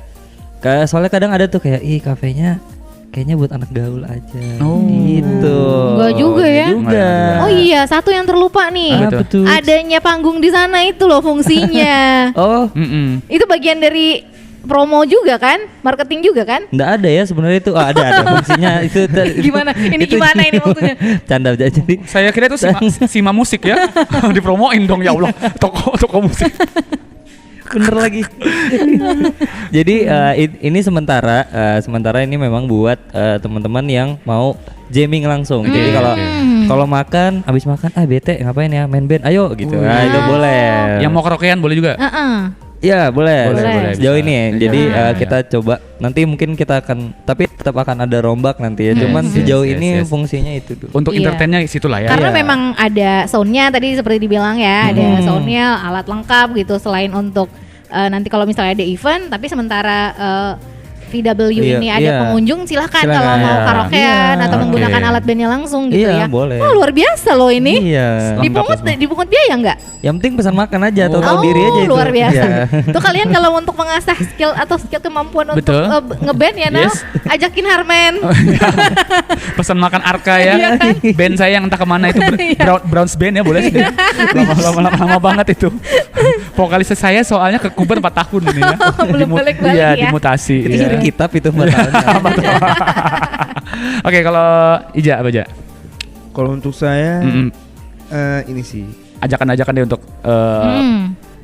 soalnya kadang ada tuh kayak kafenya kayaknya buat anak gaul aja gitu. Enggak juga ya? Oh iya, satu yang terlupa nih. Betul. Adanya panggung di sana itu loh fungsinya. Itu bagian dari promo juga kan, marketing juga kan? Nggak ada ya sebenarnya itu. Ada fungsinya itu. Gimana? Ini gimana ini maksudnya? Canda aja jadi. Saya kira itu Sima musik ya. Dipromoin dong ya Allah. Toko musik. Bener lagi. Jadi ini sementara ini memang buat teman-teman yang mau jamming langsung. Jadi kalau makan, abis makan bete ngapain ya, main band, ayo gitu. Nah, itu boleh. Yang mau karaokean boleh juga. Ya boleh. Sejauh bisa. ini ya. Jadi kita coba nanti mungkin kita akan, tapi tetap akan ada rombak nanti ya. Cuman sejauh ini fungsinya itu tuh. Untuk entertainnya situlah ya. Karena memang ada soundnya tadi seperti dibilang ya, ada soundnya, alat lengkap gitu. Selain untuk nanti kalau misalnya ada event, tapi sementara VW ini ada pengunjung, silahkan kalau mau karaokean atau menggunakan alat bandnya langsung gitu ya. Boleh. Wah, luar biasa loh ini. Iya. Dipungut biaya nggak? Yang penting pesan makan aja, tahu diri aja itu. Luar biasa. Tuh kalian kalau untuk mengasah skill kemampuan untuk ngeband ya, ajakin Harmen. Pesan makan Arka ya. Band saya yang entah kemana itu Browns Band ya, boleh sih. Lama banget itu. Vokalis saya soalnya ke Kuban 4 tahun ini ya. Belum balik-balik ya. Dimutasi. Kirim kitab itu masalahnya. Oke, kalau Ija apa aja? Kalau untuk saya ini sih ajakan-ajakan deh untuk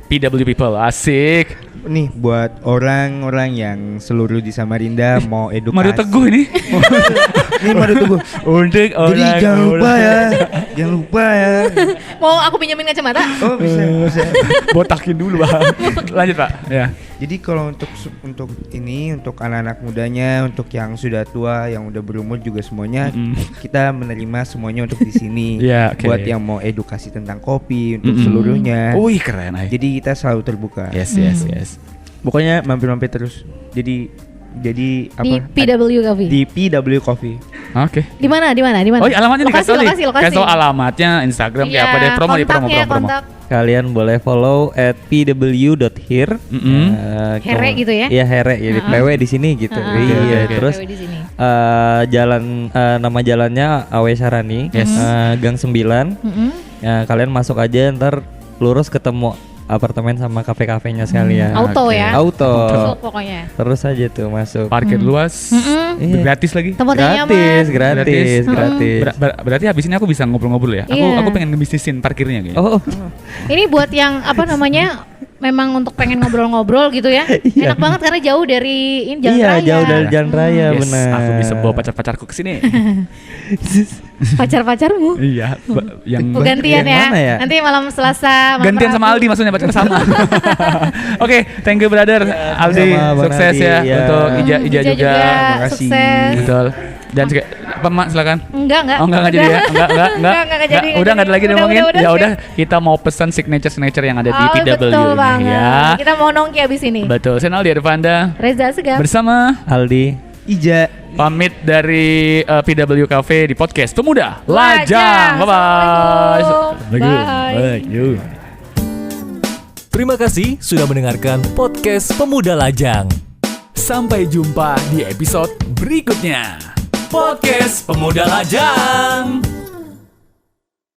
PW people, asik. Nih buat orang-orang yang seluruh di Samarinda mau edukasi. Mario Teguh ini. Ini Mario Teguh. Untuk Jadi jangan lupa ya. Mau aku pinjemin kacamata? Oh bisa. Botakin dulu Bang. Lanjut Pak. Ya. Jadi kalau untuk ini, untuk anak-anak mudanya, untuk yang sudah tua, yang udah berumur juga semuanya kita menerima semuanya untuk di sini. Buat yang mau edukasi tentang kopi untuk seluruhnya. Wih keren. Jadi kita selalu terbuka. Yes. Pokoknya mampir-mampir terus. Jadi apa? Di PW Coffee. Di PW Coffee. Oke. Di mana? Oh, alamatnya dikasih lokasi. Kasih alamatnya, Instagram kayak apa deh, promo. Kalian boleh follow @pw.here. Here gitu ya? Iya, Here. Jadi PW di sini gitu. Iya, terus jalan nama jalannya Awe Sarani, Gang 9. Ya, kalian masuk aja, ntar lurus ketemu apartemen sama kafe-kafenya sekalian. Auto ya? Auto. Pokoknya. Terus aja tuh masuk. Parkir luas. Gratis lagi. Tempatnya Gratis. Berarti habis ini aku bisa ngobrol-ngobrol ya. Aku pengen ngebisnisin parkirnya kayaknya. Oh. Ini buat yang memang untuk pengen ngobrol-ngobrol gitu ya. Enak banget karena jauh dari ini jalan raya. Iya, jauh dari jalan raya, benar. Aku bisa bawa pacar-pacarku ke sini. Pacar-pacarmu? Iya, yang gantian ya. Nanti malam Selasa. Gantian sama Aldi maksudnya, pacar sama. Oke, thank you brother. Aldi, sukses ya untuk Ija juga. Terima kasih. Sukses. Betul. Dan apa Mak, silakan. Enggak. Oh, enggak jadi ya. Enggak jadi. Udah enggak ada lagi ngomongin. Ya udah, kita mau pesan signature yang ada di PW betul ini ya. Kita mau nongki abis ini. Betul. Saya Aldi Arifanda. Reza Segaf. Bersama Aldi. Ija. Pamit dari PW Cafe di podcast Pemuda Lajang. Bye-bye. Bye. Terima kasih sudah mendengarkan podcast Pemuda Lajang. Sampai jumpa di episode berikutnya. Podcast Pemuda Lajang.